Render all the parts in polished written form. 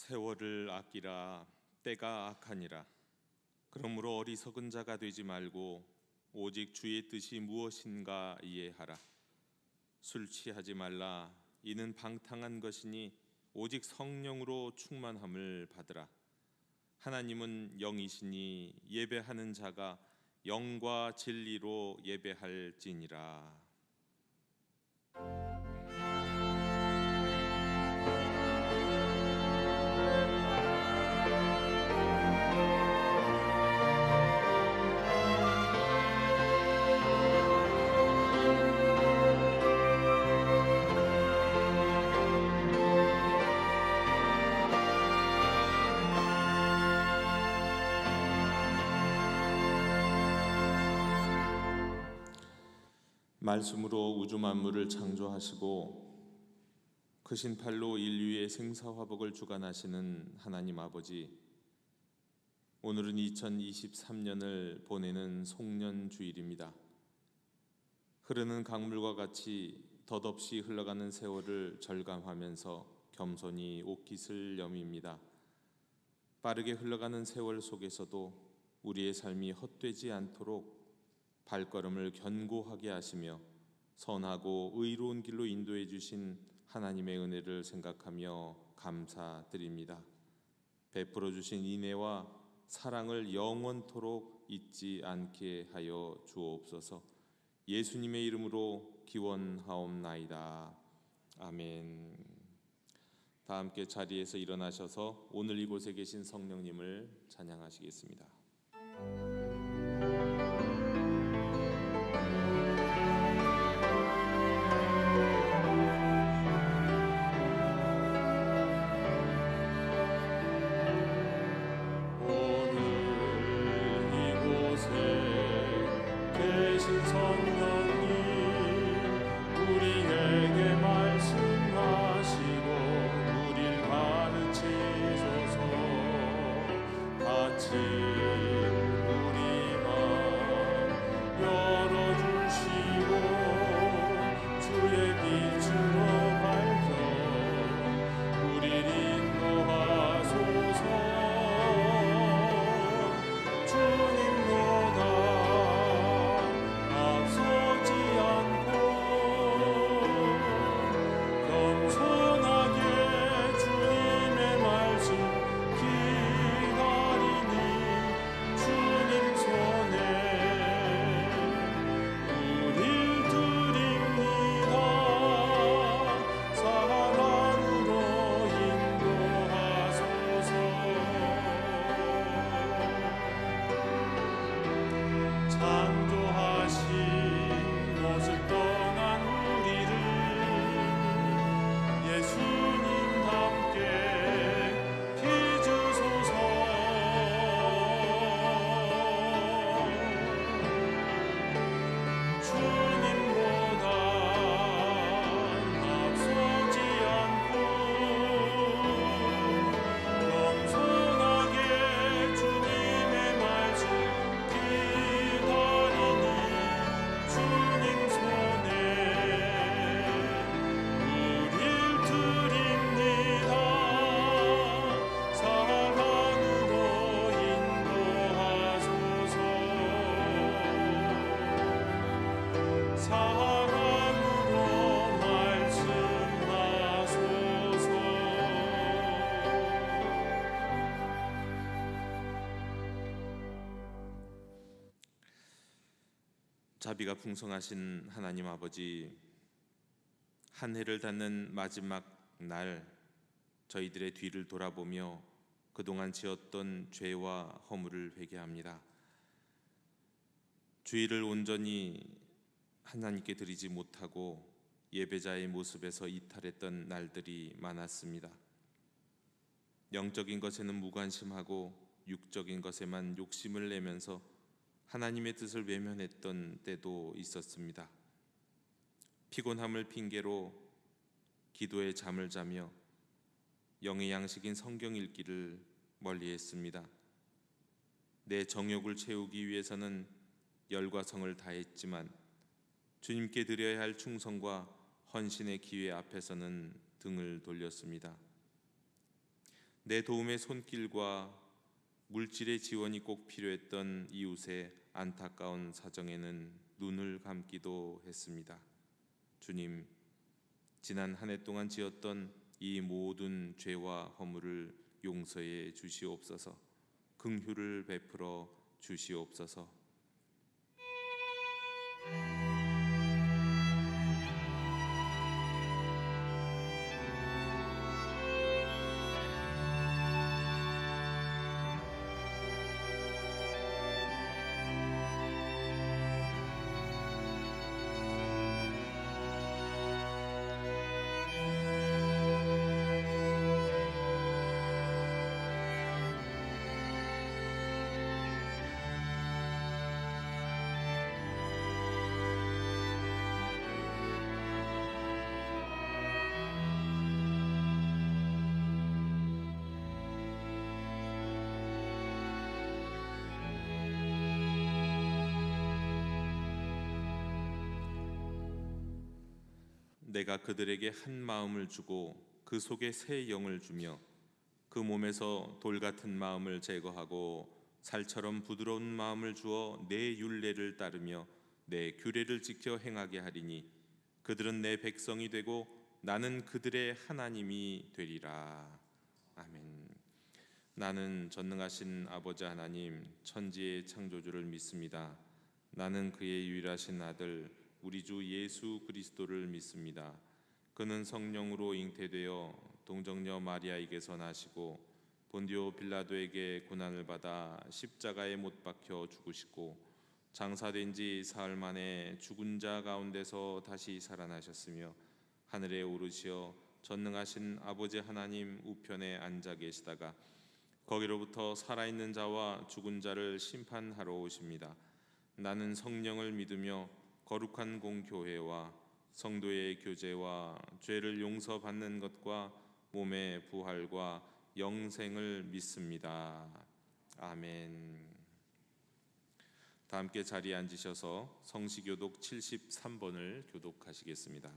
세월을 아끼라. 때가 악하니라. 그러므로 어리석은 자가 되지 말고 오직 주의 뜻이 무엇인가 이해하라. 술 취하지 말라. 이는 방탕한 것이니 오직 성령으로 충만함을 받으라. 하나님은 영이시니 예배하는 자가 영과 진리로 예배할지니라. 말씀으로 우주 만물을 창조하시고 크신 팔로 인류의 생사화복을 주관하시는 하나님 아버지, 오늘은 2023년을 보내는 송년주일입니다. 흐르는 강물과 같이 덧없이 흘러가는 세월을 절감하면서 겸손히 옷깃을 여밉니다. 빠르게 흘러가는 세월 속에서도 우리의 삶이 헛되지 않도록 발걸음을 견고하게 하시며 선하고 의로운 길로 인도해 주신 하나님의 은혜를 생각하며 감사드립니다. 베풀어 주신 인애와 사랑을 영원토록 잊지 않게 하여 주옵소서. 예수님의 이름으로 기원하옵나이다. 아멘. 다 함께 자리에서 일어나셔서 오늘 이곳에 계신 성령님을 찬양하시겠습니다. 자비가 풍성하신 하나님 아버지, 한 해를 닫는 마지막 날 저희들의 뒤를 돌아보며 그동안 지었던 죄와 허물을 회개합니다. 주일을 온전히 하나님께 드리지 못하고 예배자의 모습에서 이탈했던 날들이 많았습니다. 영적인 것에는 무관심하고 육적인 것에만 욕심을 내면서 하나님의 뜻을 외면했던 때도 있었습니다. 피곤함을 핑계로 기도에 잠을 자며 영의 양식인 성경 읽기를 멀리했습니다. 내 정욕을 채우기 위해서는 열과 성을 다했지만 주님께 드려야 할 충성과 헌신의 기회 앞에서는 등을 돌렸습니다. 내 도움의 손길과 물질의 지원이 꼭 필요했던 이웃의 안타까운 사정에는 눈을 감기도 했습니다. 주님, 지난 한 해 동안 지었던 이 모든 죄와 허물을 용서해 주시옵소서. 긍휼을 베풀어 주시옵소서. 내가 그들에게 한 마음을 주고 그 속에 새 영을 주며 그 몸에서 돌 같은 마음을 제거하고 살처럼 부드러운 마음을 주어 내 율례를 따르며 내 규례를 지켜 행하게 하리니 그들은 내 백성이 되고 나는 그들의 하나님이 되리라. 아멘. 나는 전능하신 아버지 하나님 천지의 창조주를 믿습니다. 나는 그의 유일하신 아들 우리 주 예수 그리스도를 믿습니다. 그는 성령으로 잉태되어 동정녀 마리아에게서 나시고 본디오 빌라도에게 고난을 받아 십자가에 못 박혀 죽으시고 장사된 지 사흘 만에 죽은 자 가운데서 다시 살아나셨으며 하늘에 오르시어 전능하신 아버지 하나님 우편에 앉아 계시다가 거기로부터 살아있는 자와 죽은 자를 심판하러 오십니다. 나는 성령을 믿으며 거룩한 공교회와 성도의 교제와 죄를 용서받는 것과 몸의 부활과 영생을 믿습니다. 아멘. 다 함께 자리에 앉으셔서 성시교독 73번을 교독하시겠습니다.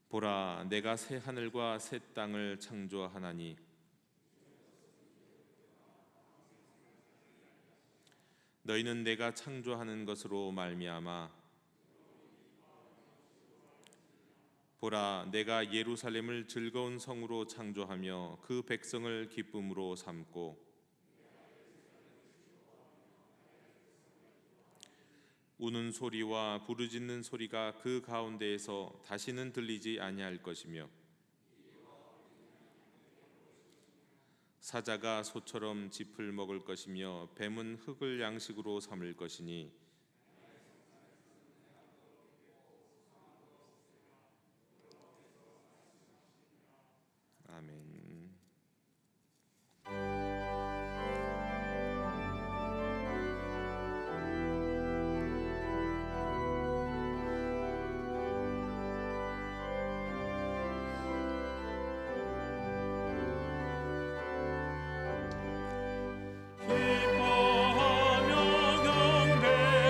보라, 내가 새 하늘과 새 땅을 창조하나니 너희는 내가 창조하는 것으로 말미암아 보라, 내가 예루살렘을 즐거운 성으로 창조하며 그 백성을 기쁨으로 삼고 우는 소리와 부르짖는 소리가 그 가운데에서 다시는 들리지 아니할 것이며 사자가 소처럼 짚을 먹을 것이며 뱀은 흙을 양식으로 삼을 것이니 아멘. 기뻐하며 경배하며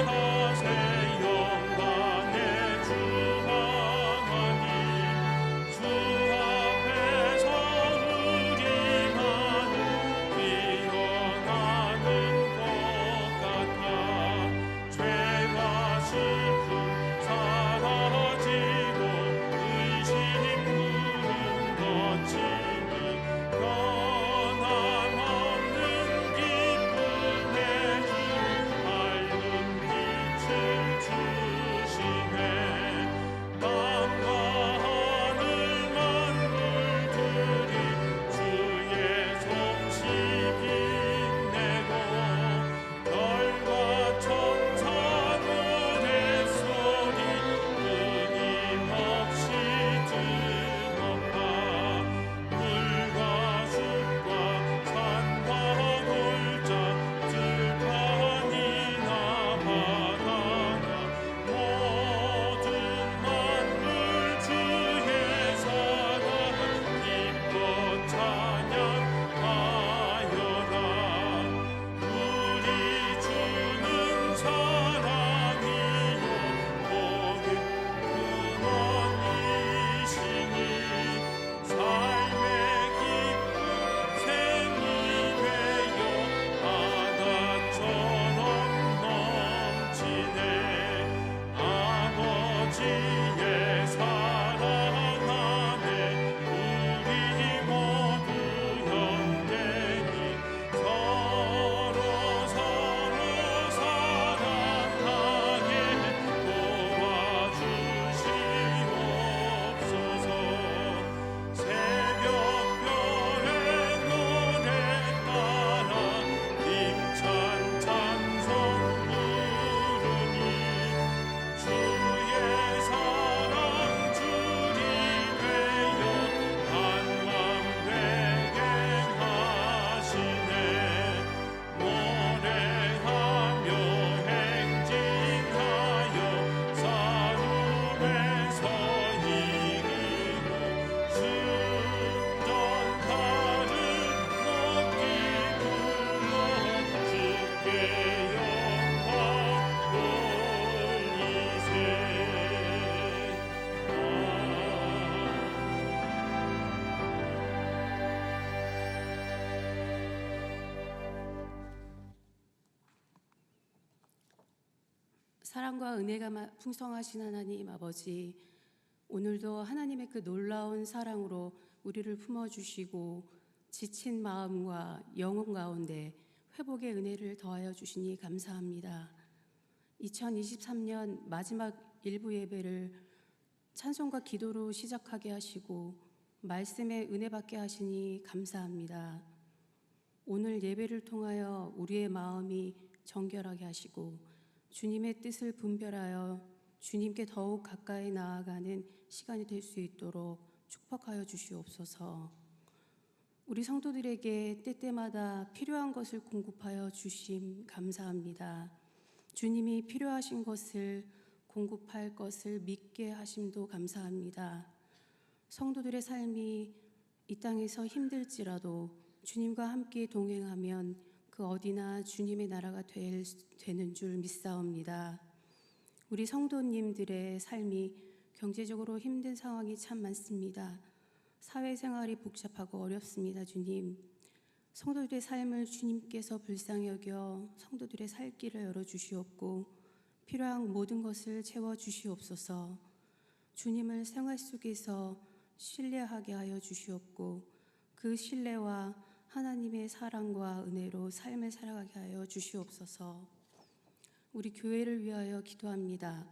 사랑과 은혜가 풍성하신 하나님 아버지, 오늘도 하나님의 그 놀라운 사랑으로 우리를 품어주시고 지친 마음과 영혼 가운데 회복의 은혜를 더하여 주시니 감사합니다. 2023년 마지막 일부 예배를 찬송과 기도로 시작하게 하시고 말씀의 은혜 받게 하시니 감사합니다. 오늘 예배를 통하여 우리의 마음이 정결하게 하시고 주님의 뜻을 분별하여 주님께 더욱 가까이 나아가는 시간이 될 수 있도록 축복하여 주시옵소서. 우리 성도들에게 때때마다 필요한 것을 공급하여 주심 감사합니다. 주님이 필요하신 것을 공급할 것을 믿게 하심도 감사합니다. 성도들의 삶이 이 땅에서 힘들지라도 주님과 함께 동행하면 그 어디나 주님의 나라가 되는 줄 믿사옵니다. 우리 성도님들의 삶이 경제적으로 힘든 상황이 참 많습니다. 사회생활이 복잡하고 어렵습니다. 주님, 성도들의 삶을 주님께서 불쌍히 여겨 성도들의 살 길을 열어주시옵고 필요한 모든 것을 채워주시옵소서. 주님을 생활 속에서 신뢰하게 하여 주시옵고 그 신뢰와 하나님의 사랑과 은혜로 삶을 살아가게 하여 주시옵소서. 우리 교회를 위하여 기도합니다.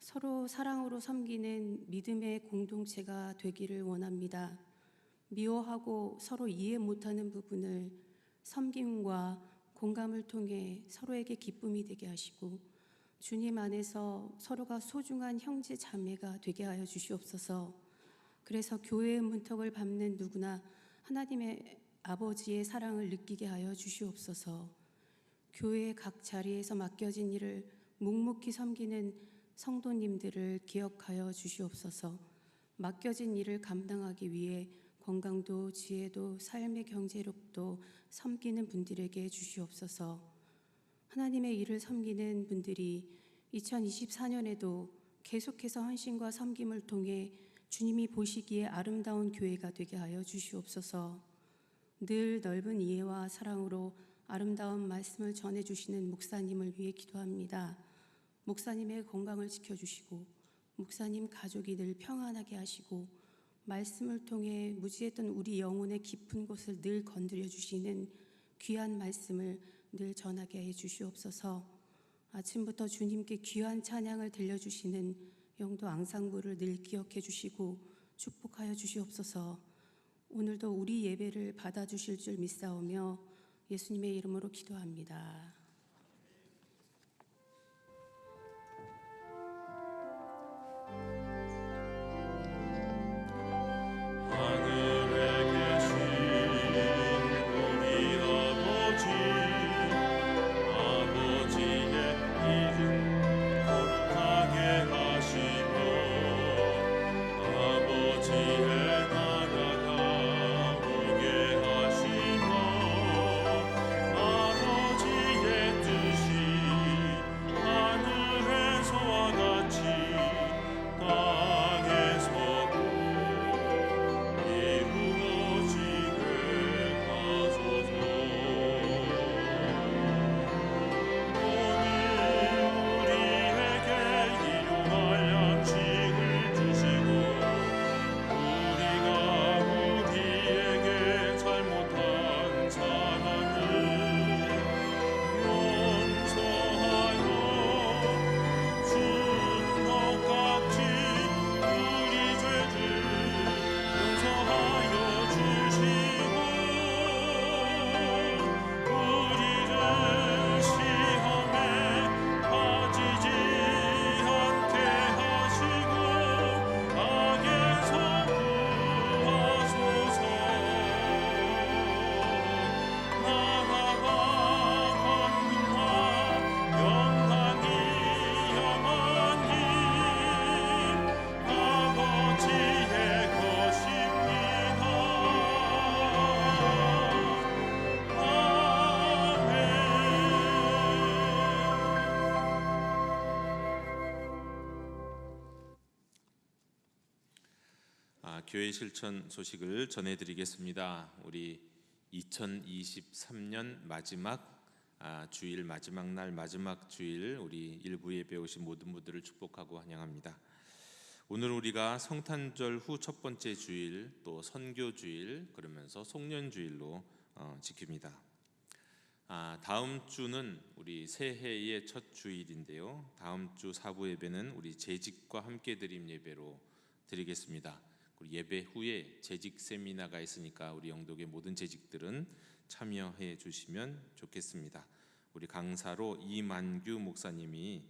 서로 사랑으로 섬기는 믿음의 공동체가 되기를 원합니다. 미워하고 서로 이해 못하는 부분을 섬김과 공감을 통해 서로에게 기쁨이 되게 하시고 주님 안에서 서로가 소중한 형제 자매가 되게 하여 주시옵소서. 그래서 교회의 문턱을 밟는 누구나 하나님의 아버지의 사랑을 느끼게 하여 주시옵소서. 교회의 각 자리에서 맡겨진 일을 묵묵히 섬기는 성도님들을 기억하여 주시옵소서. 맡겨진 일을 감당하기 위해 건강도 지혜도 삶의 경제력도 섬기는 분들에게 주시옵소서. 하나님의 일을 섬기는 분들이 2024년에도 계속해서 헌신과 섬김을 통해 주님이 보시기에 아름다운 교회가 되게 하여 주시옵소서. 늘 넓은 이해와 사랑으로 아름다운 말씀을 전해주시는 목사님을 위해 기도합니다. 목사님의 건강을 지켜주시고 목사님 가족이 늘 평안하게 하시고 말씀을 통해 무지했던 우리 영혼의 깊은 곳을 늘 건드려 주시는 귀한 말씀을 늘 전하게 해 주시옵소서. 아침부터 주님께 귀한 찬양을 들려주시는 영도 앙상블을 늘 기억해 주시고 축복하여 주시옵소서. 오늘도 우리 예배를 받아주실 줄 믿사오며 예수님의 이름으로 기도합니다. 교회 실천 소식을 전해드리겠습니다. 우리 2023년 마지막 주일 마지막 날 마지막 주일 우리 일부 예배 오신 모든 분들을 축복하고 환영합니다. 오늘 우리가 성탄절 후 첫 번째 주일, 또 선교 주일, 그러면서 송년 주일로 지킵니다. 다음 주는 우리 새해의 첫 주일인데요. 다음 주 사부 예배는 우리 재직과 함께 드림 예배로 드리겠습니다. 예배 후에 재직 세미나가 있으니까 우리 영독의 모든 재직들은 참여해 주시면 좋겠습니다. 우리 강사로 이만규 목사님이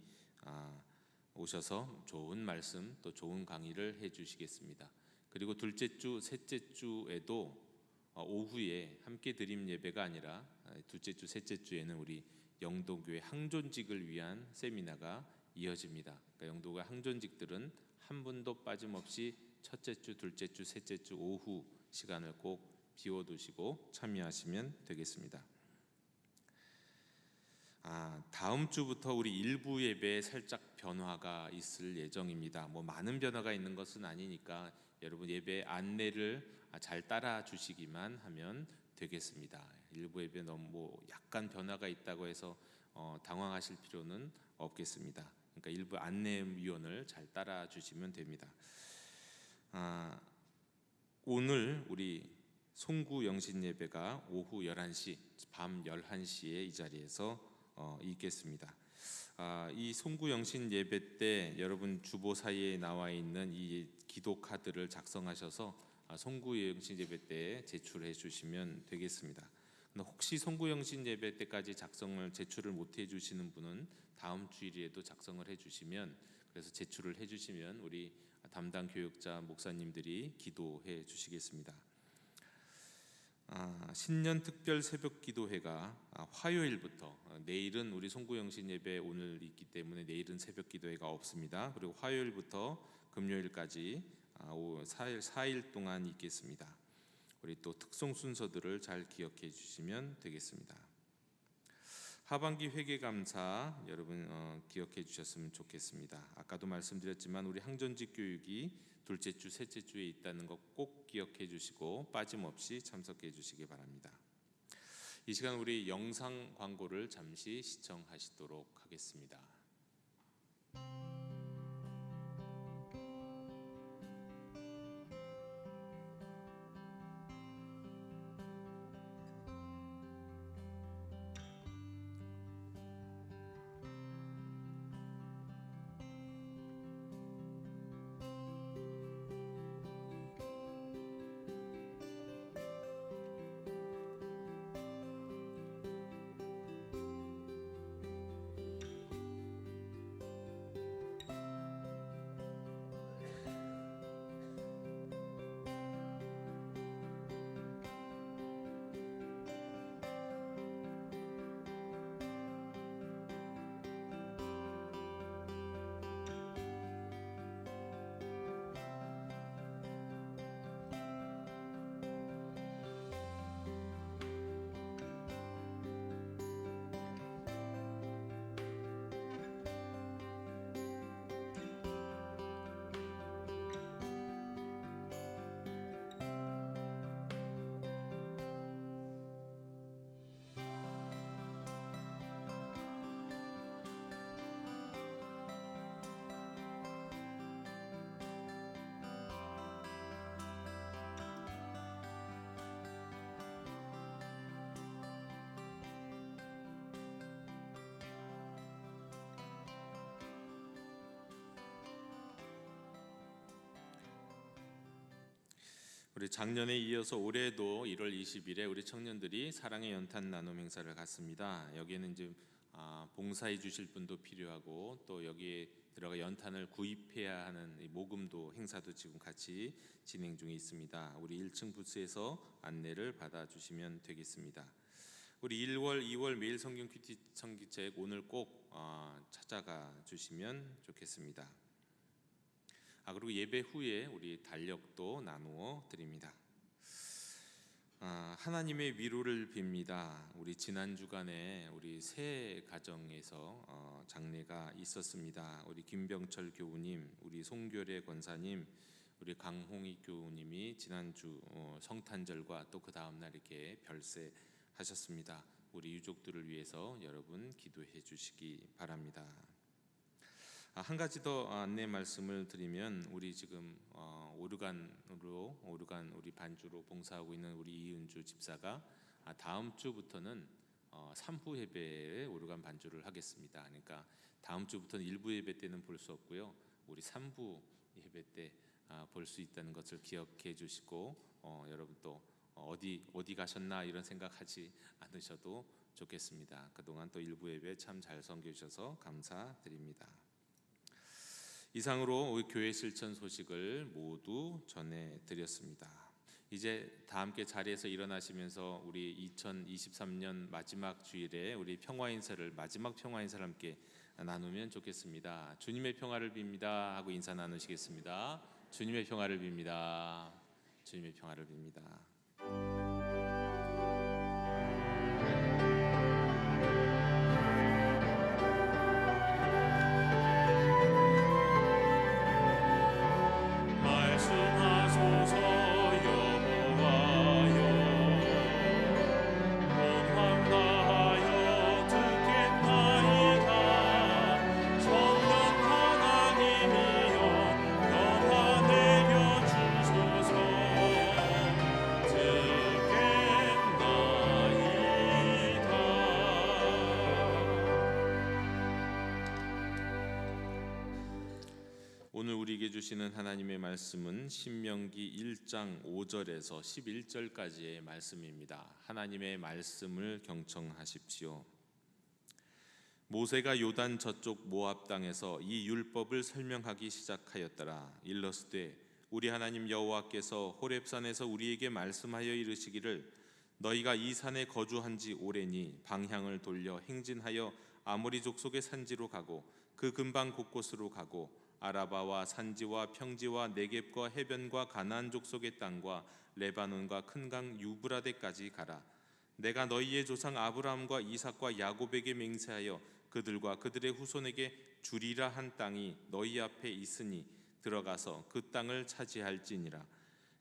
오셔서 좋은 말씀 또 좋은 강의를 해 주시겠습니다. 그리고 둘째 주, 셋째 주에도 오후에 함께 드림 예배가 아니라 둘째 주, 셋째 주에는 우리 영도교회 항존직을 위한 세미나가 이어집니다. 그러니까 영도교회 항존직들은 한 분도 빠짐없이 첫째 주, 둘째 주, 셋째 주 오후 시간을 꼭 비워두시고 참여하시면 되겠습니다. 다음 주부터 우리 일부 예배에 살짝 변화가 있을 예정입니다. 많은 변화가 있는 것은 아니니까 여러분 예배 안내를 잘 따라 주시기만 하면 되겠습니다. 일부 예배 너무 약간 변화가 있다고 해서 당황하실 필요는 없겠습니다. 그러니까 일부 안내위원을 잘 따라 주시면 됩니다. 오늘 우리 송구 영신 예배가 오후 11시, 밤 11시에 이 자리에서 있겠습니다. 이 송구 영신 예배 때 여러분 주보 사이에 나와 있는 이 기도 카드를 작성하셔서 송구 영신 예배 때 제출해 주시면 되겠습니다. 혹시 송구 영신 예배 때까지 제출을 못 해 주시는 분은 다음 주일에도 작성을 해 주시면, 그래서 제출을 해 주시면 우리 담당 교육자 목사님들이 기도해 주시겠습니다. 신년 특별 새벽 기도회가 화요일부터, 내일은 우리 송구영신 예배 오늘 있기 때문에 내일은 새벽 기도회가 없습니다. 그리고 화요일부터 금요일까지 4일 동안 있겠습니다. 우리 또 특송 순서들을 잘 기억해 주시면 되겠습니다. 하반기 회계감사 여러분 기억해 주셨으면 좋겠습니다. 아까도 말씀드렸지만 우리 항전직 교육이 둘째 주, 셋째 주에 있다는 것 꼭 기억해 주시고 빠짐없이 참석해 주시기 바랍니다. 이 시간 우리 영상 광고를 잠시 시청하시도록 하겠습니다. 우리 작년에 이어서 올해도 1월 20일에 우리 청년들이 사랑의 연탄 나눔 행사를 갖습니다. 여기에는 이제 봉사해 주실 분도 필요하고 또 여기에 들어가 연탄을 구입해야 하는 모금도 행사도 지금 같이 진행 중에 있습니다. 우리 1층 부스에서 안내를 받아 주시면 되겠습니다. 우리 1월, 2월 매일 성경 큐티 청기책 오늘 꼭 찾아가 주시면 좋겠습니다. 그리고 예배 후에 우리 달력도 나누어 드립니다. 하나님의 위로를 빕니다. 우리 지난 주간에 우리 새 가정에서 장례가 있었습니다. 우리 김병철 교우님, 우리 송교래 권사님, 우리 강홍희 교우님이 지난주 성탄절과 또 그 다음 날 이렇게 별세하셨습니다. 우리 유족들을 위해서 여러분 기도해 주시기 바랍니다. 한 가지 더 안내 말씀을 드리면, 우리 지금 오르간 우리 반주로 봉사하고 있는 우리 이은주 집사가 다음 주부터는 3부 예배에 오르간 반주를 하겠습니다. 그러니까 다음 주부터는 1부 예배 때는 볼 수 없고요, 우리 3부 예배 때 볼 수 있다는 것을 기억해 주시고, 여러분 또 어디 가셨나 이런 생각하지 않으셔도 좋겠습니다. 그동안 또 1부 예배 참 잘 섬겨 주셔서 감사드립니다. 이상으로 우리 교회 실천 소식을 모두 전해드렸습니다. 이제 다 함께 자리에서 일어나시면서 우리 2023년 마지막 주일에 우리 마지막 평화 인사를 함께 나누면 좋겠습니다. 주님의 평화를 빕니다 하고 인사 나누시겠습니다. 주님의 평화를 빕니다. 주님의 평화를 빕니다. 오늘 우리에게 주시는 하나님의 말씀은 신명기 1장 5절에서 11절까지의 말씀입니다. 하나님의 말씀을 경청하십시오. 모세가 요단 저쪽 모압 땅에서 이 율법을 설명하기 시작하였더라. 일러스되 우리 하나님 여호와께서 호렙산에서 우리에게 말씀하여 이르시기를 너희가 이 산에 거주한 지 오래니 방향을 돌려 행진하여 아모리 족속의 산지로 가고 그 근방 곳곳으로 가고 아라바와 산지와 평지와 네겝과 해변과 가나안 족속의 땅과 레바논과 큰 강 유브라데까지 가라. 내가 너희의 조상 아브라함과 이삭과 야곱에게 맹세하여 그들과 그들의 후손에게 주리라 한 땅이 너희 앞에 있으니 들어가서 그 땅을 차지할지니라.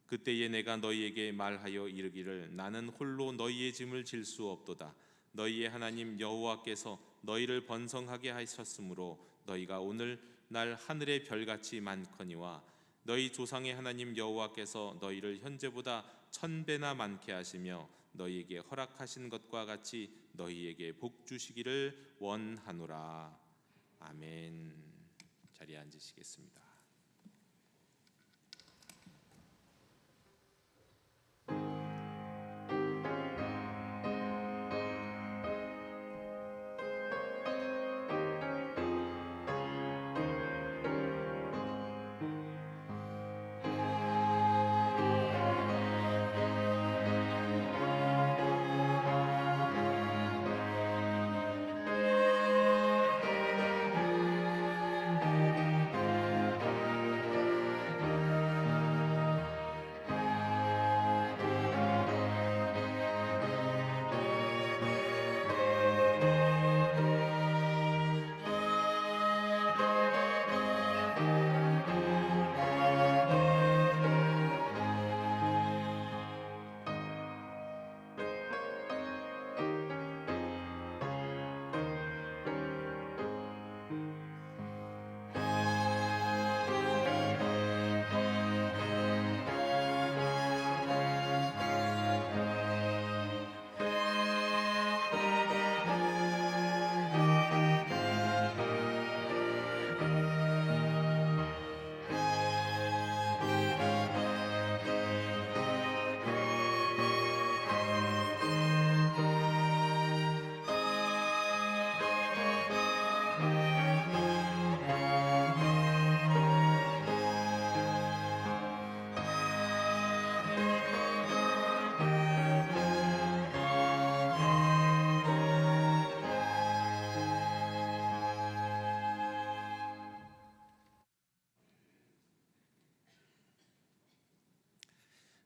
그때에 내가 너희에게 말하여 이르기를 나는 홀로 너희의 짐을 질 수 없도다. 너희의 하나님 여호와께서 너희를 번성하게 하셨으므로 너희가 오늘 날 하늘의 별같이 많거니와 너희 조상의 하나님 여호와께서 너희를 현재보다 1000배나 많게 하시며 너희에게 허락하신 것과 같이 너희에게 복 주시기를 원하노라. 아멘. 자리에 앉으시겠습니다.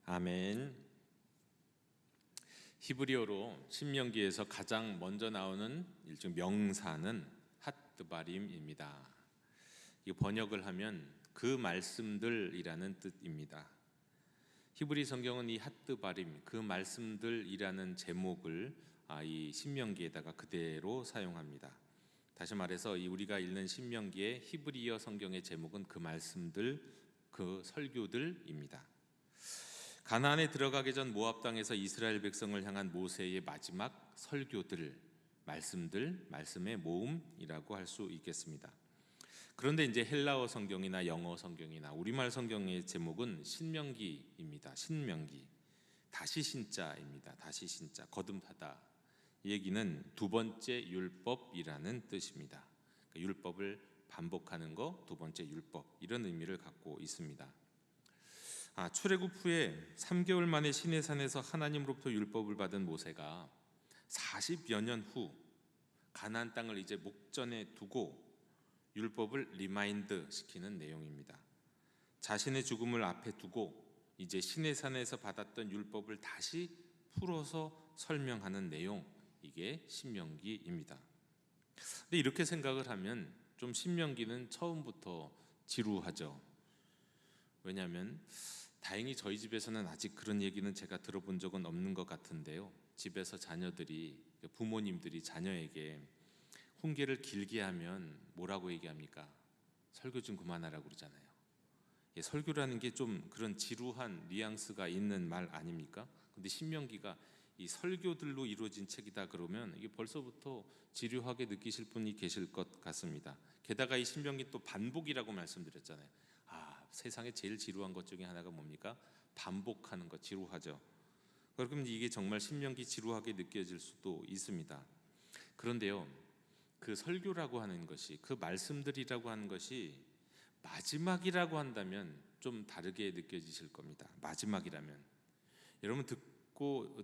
아멘. 히브리어로 신명기에서 가장 먼저 나오는 일종 명사는 핫드바림입니다. 이 번역을 하면 그 말씀들이라는 뜻입니다. 히브리 성경은 이 핫드바림, 그 말씀들이라는 제목을 이 신명기에다가 그대로 사용합니다. 다시 말해서 이 우리가 읽는 신명기의 히브리어 성경의 제목은 그 말씀들, 그 설교들입니다. 가나안에 들어가기 전 모압 땅에서 이스라엘 백성을 향한 모세의 마지막 설교들, 말씀들, 말씀의 모음이라고 할 수 있겠습니다. 그런데 이제 헬라어 성경이나 영어 성경이나 우리말 성경의 제목은 신명기입니다. 신명기, 다시 신자입니다. 다시 신자, 거듭하다. 이 얘기는 두 번째 율법이라는 뜻입니다. 그러니까 율법을 반복하는 거, 두 번째 율법, 이런 의미를 갖고 있습니다. 출애굽 후에 3개월 만에 시내산에서 하나님으로부터 율법을 받은 모세가 40여 년 후 가나안 땅을 이제 목전에 두고 율법을 리마인드 시키는 내용입니다. 자신의 죽음을 앞에 두고 이제 시내산에서 받았던 율법을 다시 풀어서 설명하는 내용, 이게 신명기입니다. 근데 이렇게 생각을 하면 좀 신명기는 처음부터 지루하죠. 왜냐하면 다행히 저희 집에서는 아직 그런 얘기는 제가 들어본 적은 없는 것 같은데요. 집에서 자녀들이, 부모님들이 자녀에게 훈계를 길게 하면 뭐라고 얘기합니까? 설교 좀 그만하라고 그러잖아요. 설교라는 게 좀 그런 지루한 뉘앙스가 있는 말 아닙니까? 근데 신명기가 이 설교들로 이루어진 책이다 그러면 이게 벌써부터 지루하게 느끼실 분이 계실 것 같습니다. 게다가 이 신명기 또 반복이라고 말씀드렸잖아요. 세상에 제일 지루한 것 중에 하나가 뭡니까? 반복하는 것, 지루하죠. 그럼 이게 정말 신명기 지루하게 느껴질 수도 있습니다. 그런데요, 그 설교라고 하는 것이, 그 말씀들이라고 하는 것이 마지막이라고 한다면 좀 다르게 느껴지실 겁니다. 마지막이라면 여러분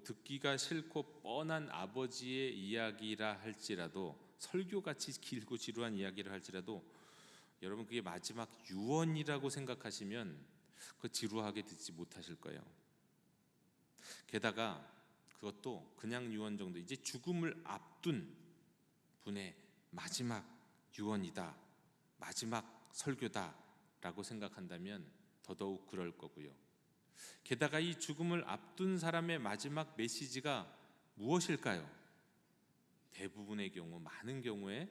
듣기가 싫고 뻔한 아버지의 이야기라 할지라도, 설교같이 길고 지루한 이야기를 할지라도 여러분 그게 마지막 유언이라고 생각하시면 그 지루하게 듣지 못하실 거예요. 게다가 그것도 그냥 유언 정도, 이제 죽음을 앞둔 분의 마지막 유언이다, 마지막 설교다 라고 생각한다면 더더욱 그럴 거고요. 게다가 이 죽음을 앞둔 사람의 마지막 메시지가 무엇일까요? 대부분의 경우, 많은 경우에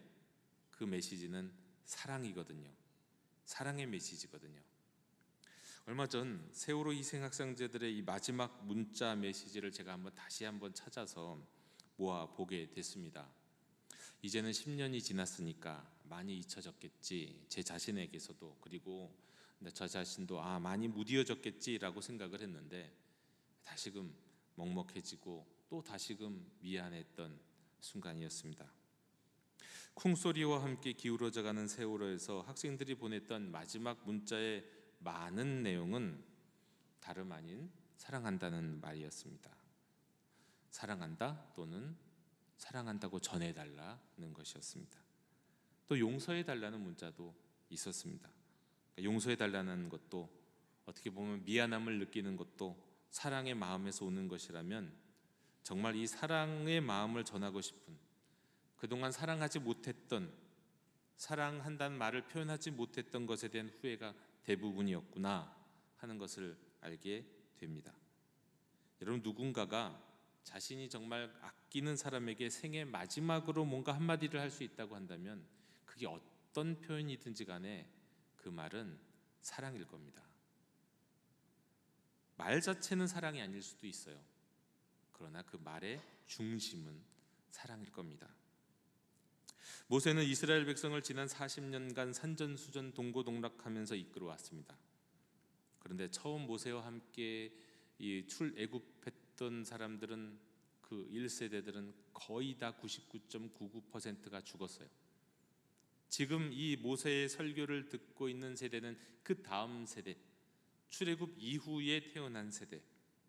그 메시지는 사랑이거든요. 사랑의 메시지거든요. 얼마 전 세월호 희생학생제들의 이 마지막 문자 메시지를 제가 다시 한번 찾아서 모아 보게 됐습니다. 이제는 10년이 지났으니까 많이 잊혀졌겠지, 제 자신에게서도, 그리고 저 자신도 많이 무디어졌겠지라고 생각을 했는데 다시금 먹먹해지고 또 다시금 미안했던 순간이었습니다. 쿵소리와 함께 기울어져가는 세월호에서 학생들이 보냈던 마지막 문자의 많은 내용은 다름 아닌 사랑한다는 말이었습니다. 사랑한다 또는 사랑한다고 전해달라는 것이었습니다. 또 용서해달라는 문자도 있었습니다. 용서해달라는 것도 어떻게 보면 미안함을 느끼는 것도 사랑의 마음에서 오는 것이라면, 정말 이 사랑의 마음을 전하고 싶은, 그동안 사랑하지 못했던, 사랑한다는 말을 표현하지 못했던 것에 대한 후회가 대부분이었구나 하는 것을 알게 됩니다. 여러분, 누군가가 자신이 정말 아끼는 사람에게 생애 마지막으로 뭔가 한마디를 할 수 있다고 한다면 그게 어떤 표현이든지 간에 그 말은 사랑일 겁니다. 말 자체는 사랑이 아닐 수도 있어요. 그러나 그 말의 중심은 사랑일 겁니다. 모세는 이스라엘 백성을 지난 40년간 산전수전 동고동락하면서 이끌어왔습니다. 그런데 처음 모세와 함께 이 출애굽했던 사람들은, 그 1세대들은 거의 다 99.99%가 죽었어요. 지금 이 모세의 설교를 듣고 있는 세대는 그 다음 세대, 출애굽 이후에 태어난 세대,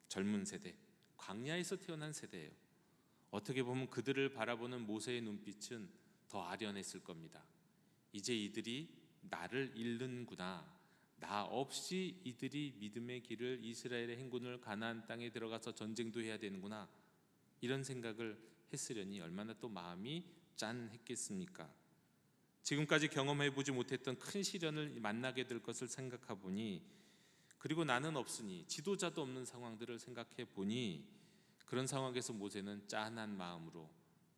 젊은 세대, 광야에서 태어난 세대예요. 어떻게 보면 그들을 바라보는 모세의 눈빛은 더 아련했을 겁니다. 이제 이들이 나를 잃는구나, 나 없이 이들이 믿음의 길을, 이스라엘의 행군을, 가나안 땅에 들어가서 전쟁도 해야 되는구나, 이런 생각을 했으려니 얼마나 또 마음이 짠했겠습니까? 지금까지 경험해보지 못했던 큰 시련을 만나게 될 것을 생각해 보니, 그리고 나는 없으니, 지도자도 없는 상황들을 생각해 보니 그런 상황에서 모세는 짠한 마음으로,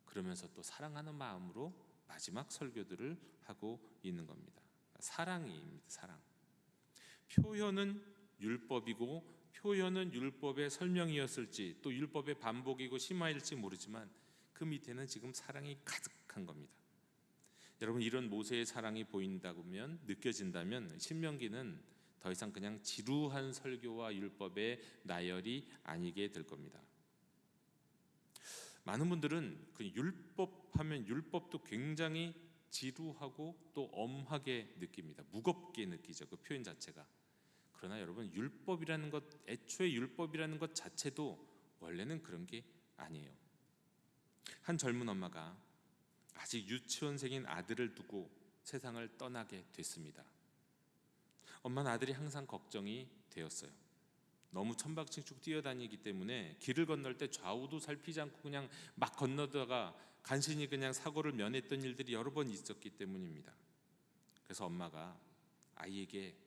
그러면서 또 사랑하는 마음으로 마지막 설교들을 하고 있는 겁니다. 사랑입니다. 사랑. 표현은 율법이고 표현은 율법의 설명이었을지 또 율법의 반복이고 심화일지 모르지만 그 밑에는 지금 사랑이 가득한 겁니다. 여러분, 이런 모세의 사랑이 보인다면, 느껴진다면 신명기는 더 이상 그냥 지루한 설교와 율법의 나열이 아니게 될 겁니다. 많은 분들은 그 율법하면 율법도 굉장히 지루하고 또 엄하게 느낍니다. 무겁게 느끼죠, 그 표현 자체가. 그러나 여러분, 율법이라는 것, 애초에 율법이라는 것 자체도 원래는 그런 게 아니에요. 한 젊은 엄마가 아직 유치원생인 아들을 두고 세상을 떠나게 됐습니다. 엄마는 아들이 항상 걱정이 되었어요. 너무 천박직축 뛰어다니기 때문에 길을 건널 때 좌우도 살피지 않고 그냥 막 건너다가 간신히 그냥 사고를 면했던 일들이 여러 번 있었기 때문입니다. 그래서 엄마가 아이에게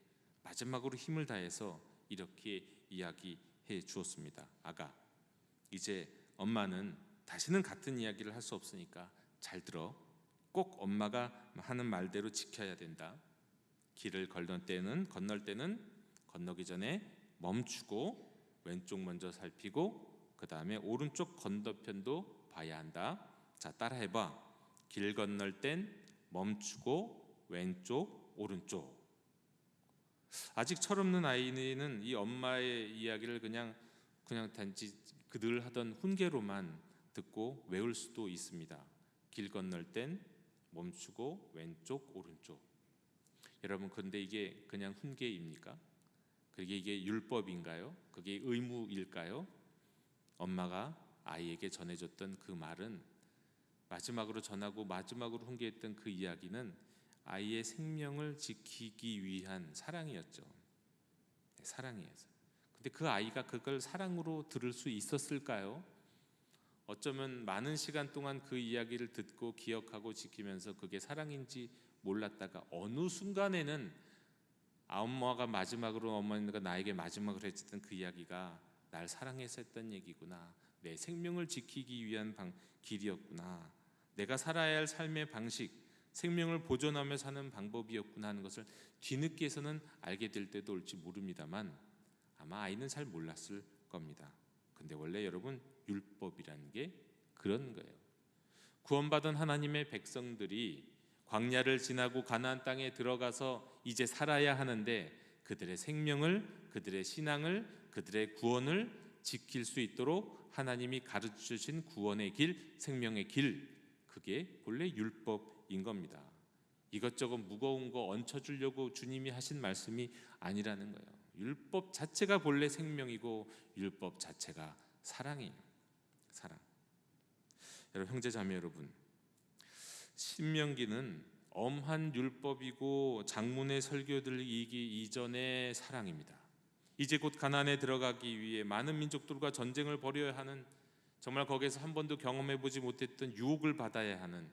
마지막으로 힘을 다해서 이렇게 이야기해 주었습니다. 아가, 이제 엄마는 다시는 같은 이야기를 할 수 없으니까 잘 들어. 꼭 엄마가 하는 말대로 지켜야 된다. 길을 건널 때는 건너기 전에 멈추고 왼쪽 먼저 살피고 그 다음에 오른쪽 건너편도 봐야 한다. 자, 따라해봐. 길 건널 땐 멈추고 왼쪽 오른쪽. 아직 철없는 아이는 이 엄마의 이야기를 그냥 단지 그들 하던 훈계로만 듣고 외울 수도 있습니다. 길 건널 땐 멈추고 왼쪽 오른쪽. 여러분, 근데 이게 그냥 훈계입니까? 그게 이게 율법인가요? 그게 의무일까요? 엄마가 아이에게 전해줬던 그 말은, 마지막으로 전하고 마지막으로 훈계했던 그 이야기는 아이의 생명을 지키기 위한 사랑이었죠. 사랑이었어요. 근데 그 아이가 그걸 사랑으로 들을 수 있었을까요? 어쩌면 많은 시간 동안 그 이야기를 듣고 기억하고 지키면서 그게 사랑인지 몰랐다가 어느 순간에는 엄마가 마지막으로, 어머니가 나에게 마지막으로 했던 그 이야기가 날 사랑해서 했던 얘기구나, 내 생명을 지키기 위한 길이었구나, 내가 살아야 할 삶의 방식, 생명을 보존하며 사는 방법이었구나 하는 것을 뒤늦게서는 알게 될 때도 올지 모릅니다만 아마 아이는 잘 몰랐을 겁니다. 근데 원래 여러분, 율법이라는 게 그런 거예요. 구원받은 하나님의 백성들이 광야를 지나고 가나안 땅에 들어가서 이제 살아야 하는데 그들의 생명을, 그들의 신앙을, 그들의 구원을 지킬 수 있도록 하나님이 가르쳐 주신 구원의 길, 생명의 길, 그게 본래 율법인 겁니다. 이것저것 무거운 거 얹혀주려고 주님이 하신 말씀이 아니라는 거예요. 율법 자체가 본래 생명이고 율법 자체가 사랑이에요. 사랑. 여러분, 형제자매 여러분, 신명기는 엄한 율법이고 장문의 설교들이기 이전의 사랑입니다. 이제 곧 가나안에 들어가기 위해 많은 민족들과 전쟁을 벌여야 하는, 정말 거기에서 한 번도 경험해보지 못했던 유혹을 받아야 하는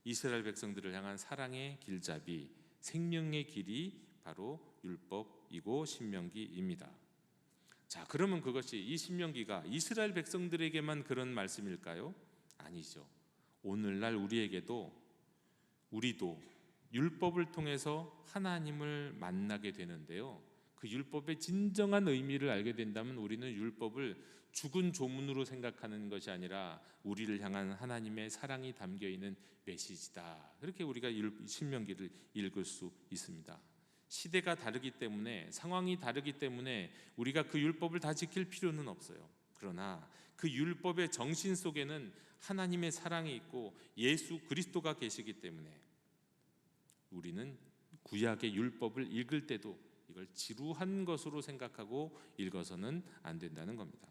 이스라엘 백성들을 향한 사랑의 길잡이, 생명의 길이 바로 율법이고 신명기입니다. 자, 그러면 그것이, 이 신명기가 이스라엘 백성들에게만 그런 말씀일까요? 아니죠. 오늘날 우리도 율법을 통해서 하나님을 만나게 되는데요, 그 율법의 진정한 의미를 알게 된다면 우리는 율법을 죽은 조문으로 생각하는 것이 아니라 우리를 향한 하나님의 사랑이 담겨있는 메시지다, 그렇게 우리가 신명기를 읽을 수 있습니다. 시대가 다르기 때문에, 상황이 다르기 때문에 우리가 그 율법을 다 지킬 필요는 없어요. 그러나 그 율법의 정신 속에는 하나님의 사랑이 있고 예수 그리스도가 계시기 때문에 우리는 구약의 율법을 읽을 때도 이걸 지루한 것으로 생각하고 읽어서는 안 된다는 겁니다.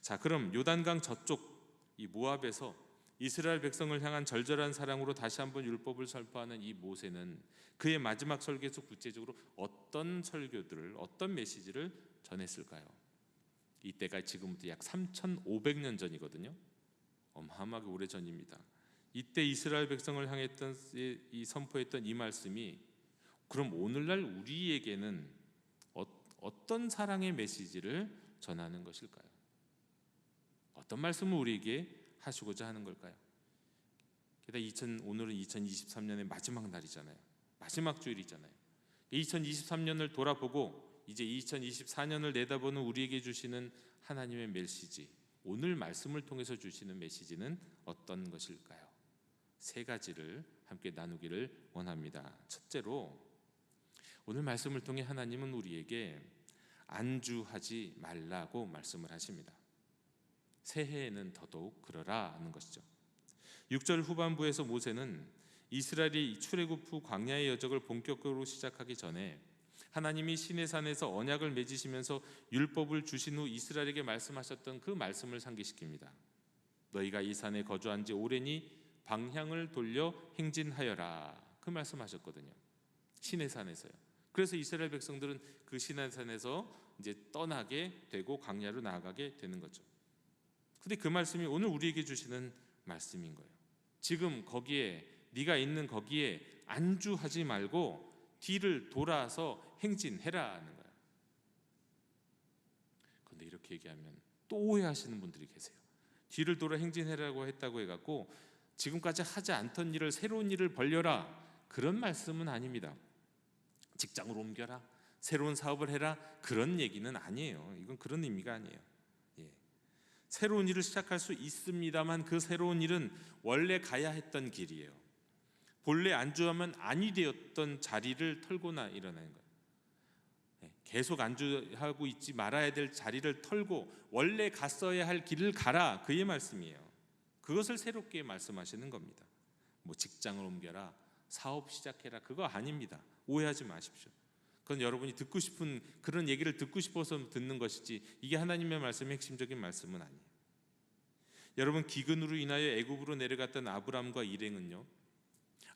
자, 그럼 요단강 저쪽 이 모압에서 이스라엘 백성을 향한 절절한 사랑으로 다시 한번 율법을 선포하는 이 모세는 그의 마지막 설교에서 구체적으로 어떤 설교들을, 어떤 메시지를 전했을까요? 이때가 지금부터 약 3,500년 전이거든요. 어마어마하게 오래전입니다. 이때 이스라엘 백성을 향했던 이 선포했던 이 말씀이 그럼 오늘날 우리에게는 어떤 사랑의 메시지를 전하는 것일까요? 어떤 말씀을 우리에게 하시고자 하는 걸까요? 게다가 오늘은 2023년의 마지막 날이잖아요. 마지막 주일이잖아요. 2023년을 돌아보고 이제 2024년을 내다보는 우리에게 주시는 하나님의 메시지, 오늘 말씀을 통해서 주시는 메시지는 어떤 것일까요? 세 가지를 함께 나누기를 원합니다. 첫째로, 오늘 말씀을 통해 하나님은 우리에게 안주하지 말라고 말씀을 하십니다. 새해에는 더더욱 그러라 하는 것이죠. 6절 후반부에서 모세는 이스라엘이 출애굽 후 광야의 여정을 본격적으로 시작하기 전에 하나님이 시내산에서 언약을 맺으시면서 율법을 주신 후 이스라엘에게 말씀하셨던 그 말씀을 상기시킵니다. 너희가 이 산에 거주한 지 오래니 방향을 돌려 행진하여라, 그 말씀하셨거든요. 시내산에서요. 그래서 이스라엘 백성들은 그 시내산에서 이제 떠나게 되고 광야로 나아가게 되는 거죠. 근데 그 말씀이 오늘 우리에게 주시는 말씀인 거예요. 지금 거기에, 네가 있는 거기에 안주하지 말고 뒤를 돌아서 행진해라 하는 거예요. 그런데 이렇게 얘기하면 또 오해하시는 분들이 계세요. 뒤를 돌아 행진해라고 했다고 해갖고 지금까지 하지 않던 일을, 새로운 일을 벌려라, 그런 말씀은 아닙니다. 직장을 옮겨라, 새로운 사업을 해라, 그런 얘기는 아니에요. 이건 그런 의미가 아니에요. 새로운 일을 시작할 수 있습니다만 그 새로운 일은 원래 가야 했던 길이에요. 본래 안주하면 아니 되었던 자리를 털고나 일어나는 거예요. 계속 안주하고 있지 말아야 될 자리를 털고 원래 갔어야 할 길을 가라, 그의 말씀이에요. 그것을 새롭게 말씀하시는 겁니다. 뭐 직장을 옮겨라, 사업 시작해라, 그거 아닙니다. 오해하지 마십시오. 그건 여러분이 듣고 싶은 그런 얘기를 듣고 싶어서 듣는 것이지 이게 하나님의 말씀의 핵심적인 말씀은 아니에요. 여러분, 기근으로 인하여 애굽으로 내려갔던 아브람과 일행은요,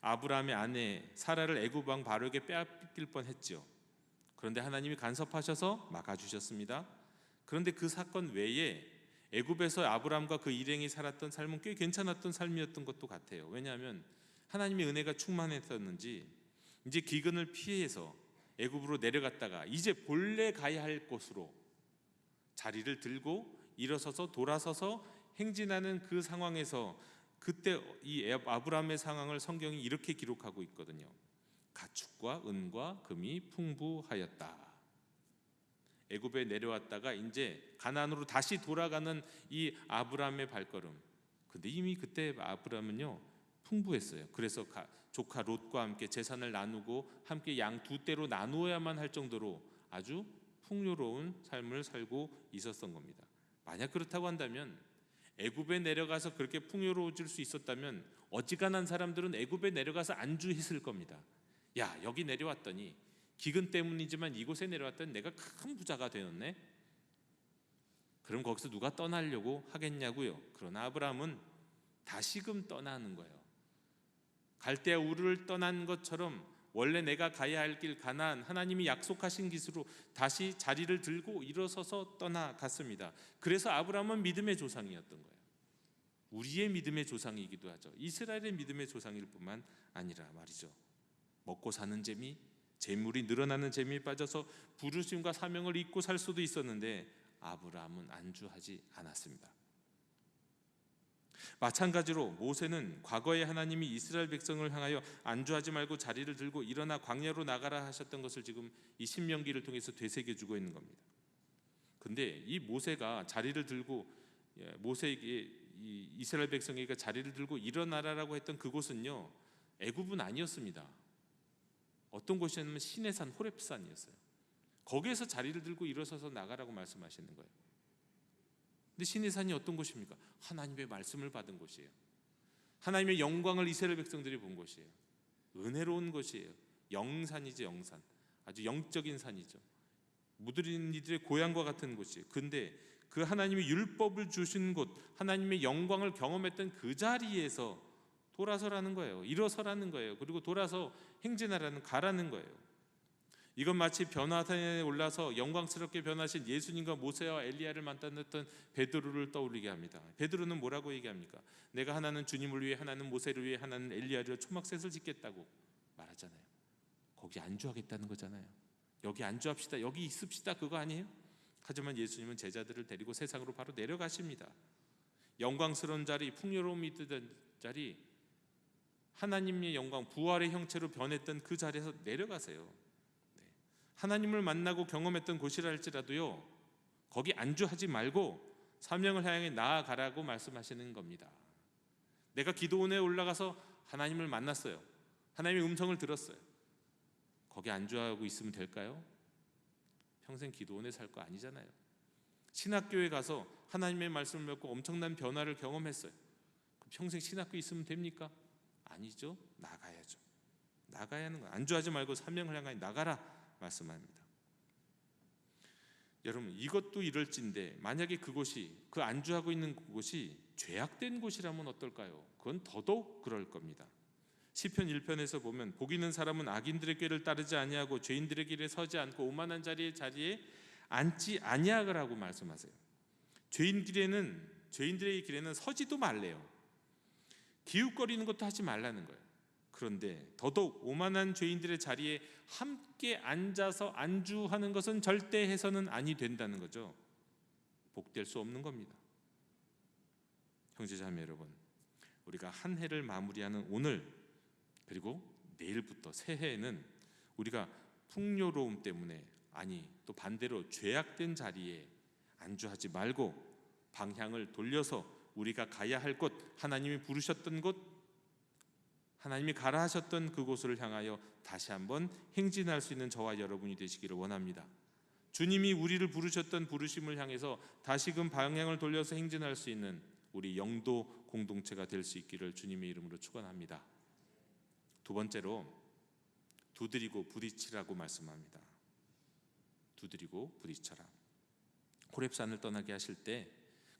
아브람의 아내 사라를 애굽 왕 바로에게 빼앗길 뻔했죠. 그런데 하나님이 간섭하셔서 막아주셨습니다. 그런데 그 사건 외에 애굽에서 아브람과 그 일행이 살았던 삶은 꽤 괜찮았던 삶이었던 것도 같아요. 왜냐하면 하나님의 은혜가 충만했었는지 이제 기근을 피해서 애굽으로 내려갔다가 이제 본래 가야 할 곳으로 자리를 들고 일어서서 돌아서서 행진하는 그 상황에서 그때 이 아브라함의 상황을 성경이 이렇게 기록하고 있거든요. 가축과 은과 금이 풍부하였다. 애굽에 내려왔다가 이제 가나안으로 다시 돌아가는 이 아브라함의 발걸음. 근데 이미 그때 아브라함은요 풍부했어요. 그래서 조카 롯과 함께 재산을 나누고 함께 양 두 떼로 나누어야만 할 정도로 아주 풍요로운 삶을 살고 있었던 겁니다. 만약 그렇다고 한다면, 애굽에 내려가서 그렇게 풍요로워질 수 있었다면 어지간한 사람들은 애굽에 내려가서 안주했을 겁니다. 야, 여기 내려왔더니 기근 때문이지만 이곳에 내려왔더니 내가 큰 부자가 되었네. 그럼 거기서 누가 떠나려고 하겠냐고요. 그러나 아브라함은 다시금 떠나는 거예요. 갈대아 우르를 떠난 것처럼 원래 내가 가야 할 길 가나안, 하나님이 약속하신 길으로 다시 자리를 들고 일어서서 떠나갔습니다. 그래서 아브라함은 믿음의 조상이었던 거예요. 우리의 믿음의 조상이기도 하죠. 이스라엘의 믿음의 조상일 뿐만 아니라 말이죠. 먹고 사는 재미, 재물이 늘어나는 재미에 빠져서 부르심과 사명을 잊고 살 수도 있었는데 아브라함은 안주하지 않았습니다. 마찬가지로 모세는 과거에 하나님이 이스라엘 백성을 향하여 안주하지 말고 자리를 들고 일어나 광야로 나가라 하셨던 것을 지금 이 신명기를 통해서 되새겨주고 있는 겁니다. 근데 이 모세가 자리를 들고 모세에게 이 이스라엘 백성에게 자리를 들고 일어나라라고 했던 그곳은요 애굽은 아니었습니다. 어떤 곳이었냐면 시내산 호렙산이었어요. 거기에서 자리를 들고 일어서서 나가라고 말씀하시는 거예요. 근데 시내산이 어떤 곳입니까? 하나님의 말씀을 받은 곳이에요. 하나님의 영광을 이스라엘 백성들이 본 곳이에요. 은혜로운 곳이에요. 영산이죠, 영산. 아주 영적인 산이죠. 무드린 이들의 고향과 같은 곳이에요. 근데 그 하나님의 율법을 주신 곳, 하나님의 영광을 경험했던 그 자리에서 돌아서라는 거예요. 일어서라는 거예요. 그리고 돌아서 행진하라는, 가라는 거예요. 이건 마치 변화산에 올라서 영광스럽게 변하신 예수님과 모세와 엘리야를 만났던 베드로를 떠올리게 합니다. 베드로는 뭐라고 얘기합니까? 내가 하나는 주님을 위해, 하나는 모세를 위해, 하나는 엘리야를 초막셋을 짓겠다고 말하잖아요. 거기 안주하겠다는 거잖아요. 여기 안주합시다, 여기 있읍시다, 그거 아니에요? 하지만 예수님은 제자들을 데리고 세상으로 바로 내려가십니다. 영광스러운 자리, 풍요로움이 있던 자리, 하나님의 영광, 부활의 형체로 변했던 그 자리에서 내려가세요. 하나님을 만나고 경험했던 곳이라 할지라도요, 거기 안주하지 말고 사명을 향해 나아가라고 말씀하시는 겁니다. 내가 기도원에 올라가서 하나님을 만났어요. 하나님의 음성을 들었어요. 거기 안주하고 있으면 될까요? 평생 기도원에 살 거 아니잖아요. 신학교에 가서 하나님의 말씀을 듣고 엄청난 변화를 경험했어요. 평생 신학교에 있으면 됩니까? 아니죠. 나가야죠. 나가야 하는 거예요. 안주하지 말고 사명을 향하여 나가라 말씀합니다. 여러분, 이것도 이럴진데 만약에 그곳이, 그 안주하고 있는 그곳이 죄악된 곳이라면 어떨까요? 그건 더더욱 그럴 겁니다. 시편 1편에서 보면 복 있는 사람은 악인들의 꾀를 따르지 아니하고 죄인들의 길에 서지 않고 오만한 자리에 앉지 아니하라고 말씀하세요. 죄인들의 길에는 서지도 말래요. 기웃거리는 것도 하지 말라는 거예요. 그런데 더더욱 오만한 죄인들의 자리에 함께 앉아서 안주하는 것은 절대 해서는 아니 된다는 거죠. 복될 수 없는 겁니다. 형제자매 여러분, 우리가 한 해를 마무리하는 오늘, 그리고 내일부터 새해에는 우리가 풍요로움 때문에, 아니 또 반대로 죄악된 자리에 안주하지 말고 방향을 돌려서 우리가 가야 할 곳, 하나님이 부르셨던 곳, 하나님이 가라 하셨던 그곳을 향하여 다시 한번 행진할 수 있는 저와 여러분이 되시기를 원합니다. 주님이 우리를 부르셨던 부르심을 향해서 다시금 방향을 돌려서 행진할 수 있는 우리 영도 공동체가 될 수 있기를 주님의 이름으로 축원합니다. 두 번째로 두드리고 부딪히라고 말씀합니다. 두드리고 부딪혀라. 호렙산을 떠나게 하실 때,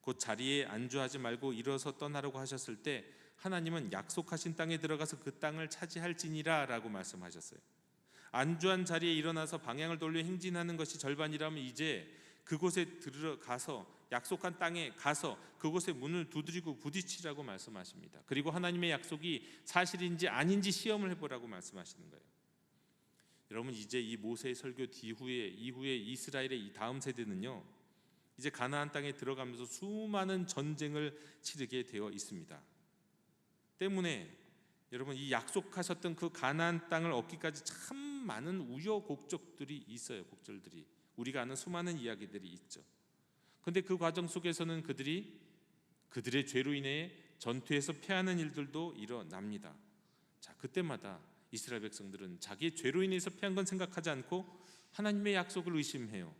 곧 자리에 안주하지 말고 일어서 떠나라고 하셨을 때 하나님은 약속하신 땅에 들어가서 그 땅을 차지할지니라 라고 말씀하셨어요. 안주한 자리에 일어나서 방향을 돌려 행진하는 것이 절반이라면 이제 그곳에 들어가서 약속한 땅에 가서 그곳의 문을 두드리고 부딪히라고 말씀하십니다. 그리고 하나님의 약속이 사실인지 아닌지 시험을 해보라고 말씀하시는 거예요. 여러분, 이제 이 모세의 설교 이후에 이스라엘의 이 다음 세대는요, 이제 가나안 땅에 들어가면서 수많은 전쟁을 치르게 되어 있습니다. 때문에 여러분, 이 약속하셨던 그 가나안 땅을 얻기까지 참 많은 우여곡절들이 있어요. 곡절들이, 우리가 아는 수많은 이야기들이 있죠. 그런데 그 과정 속에서는 그들의 죄로 인해 전투에서 패하는 일들도 일어납니다. 자, 그때마다 이스라엘 백성들은 자기의 죄로 인해서 패한 건 생각하지 않고 하나님의 약속을 의심해요.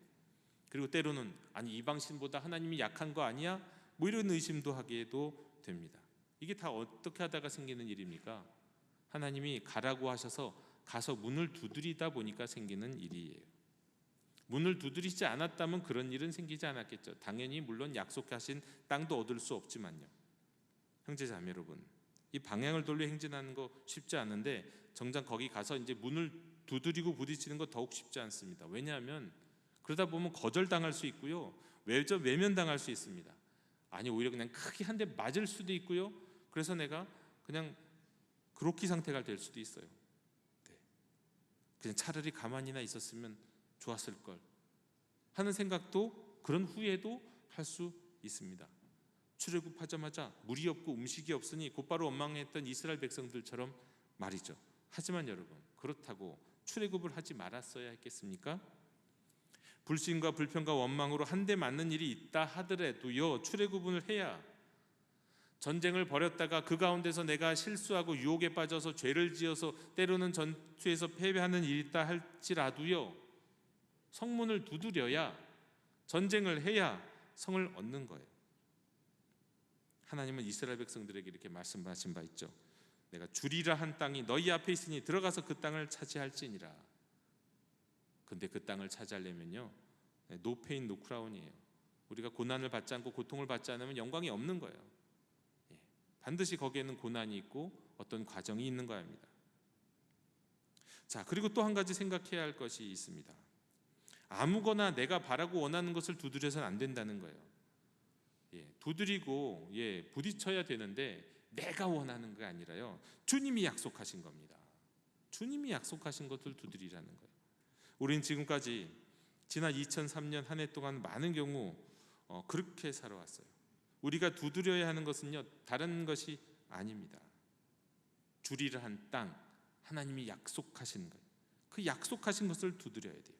그리고 때로는 아니 이방신보다 하나님이 약한 거 아니야? 뭐 이런 의심도 하게도 됩니다. 이게 다 어떻게 하다가 생기는 일입니까? 하나님이 가라고 하셔서 가서 문을 두드리다 보니까 생기는 일이에요. 문을 두드리지 않았다면 그런 일은 생기지 않았겠죠. 당연히 물론 약속하신 땅도 얻을 수 없지만요. 형제자매 여러분, 이 방향을 돌려 행진하는 거 쉽지 않은데 정작 거기 가서 이제 문을 두드리고 부딪히는 거 더욱 쉽지 않습니다. 왜냐하면 그러다 보면 거절당할 수 있고요, 외면당할 수 있습니다. 아니 오히려 그냥 크게 한 대 맞을 수도 있고요, 그래서 내가 그냥 그로키 상태가 될 수도 있어요. 그냥 차라리 가만히나 있었으면 좋았을 걸 하는 생각도, 그런 후회도 할 수 있습니다. 출애굽하자마자 물이 없고 음식이 없으니 곧바로 원망했던 이스라엘 백성들처럼 말이죠. 하지만 여러분, 그렇다고 출애굽을 하지 말았어야 했겠습니까? 불신과 불평과 원망으로 한 대 맞는 일이 있다 하더라도요, 출애굽을 해야, 전쟁을 벌였다가 그 가운데서 내가 실수하고 유혹에 빠져서 죄를 지어서 때로는 전투에서 패배하는 일이 있다 할지라도요, 성문을 두드려야, 전쟁을 해야 성을 얻는 거예요. 하나님은 이스라엘 백성들에게 이렇게 말씀하신 바 있죠. 내가 주리라 한 땅이 너희 앞에 있으니 들어가서 그 땅을 차지할지니라. 근데 그 땅을 차지하려면요, 노 페인 노 크라운이에요. 우리가 고난을 받지 않고 고통을 받지 않으면 영광이 없는 거예요. 반드시 거기에는 고난이 있고 어떤 과정이 있는 거입니다. 자, 그리고 또 한 가지 생각해야 할 것이 있습니다. 아무거나 내가 바라고 원하는 것을 두드려서는 안 된다는 거예요. 두드리고 부딪혀야 되는데 내가 원하는 게 아니라요, 주님이 약속하신 겁니다. 주님이 약속하신 것을 두드리라는 거예요. 우리는 지금까지 지난 2003년 한 해 동안 많은 경우 그렇게 살아왔어요. 우리가 두드려야 하는 것은요, 다른 것이 아닙니다. 주리를 한 땅, 하나님이 약속하신 것, 그 약속하신 것을 두드려야 돼요.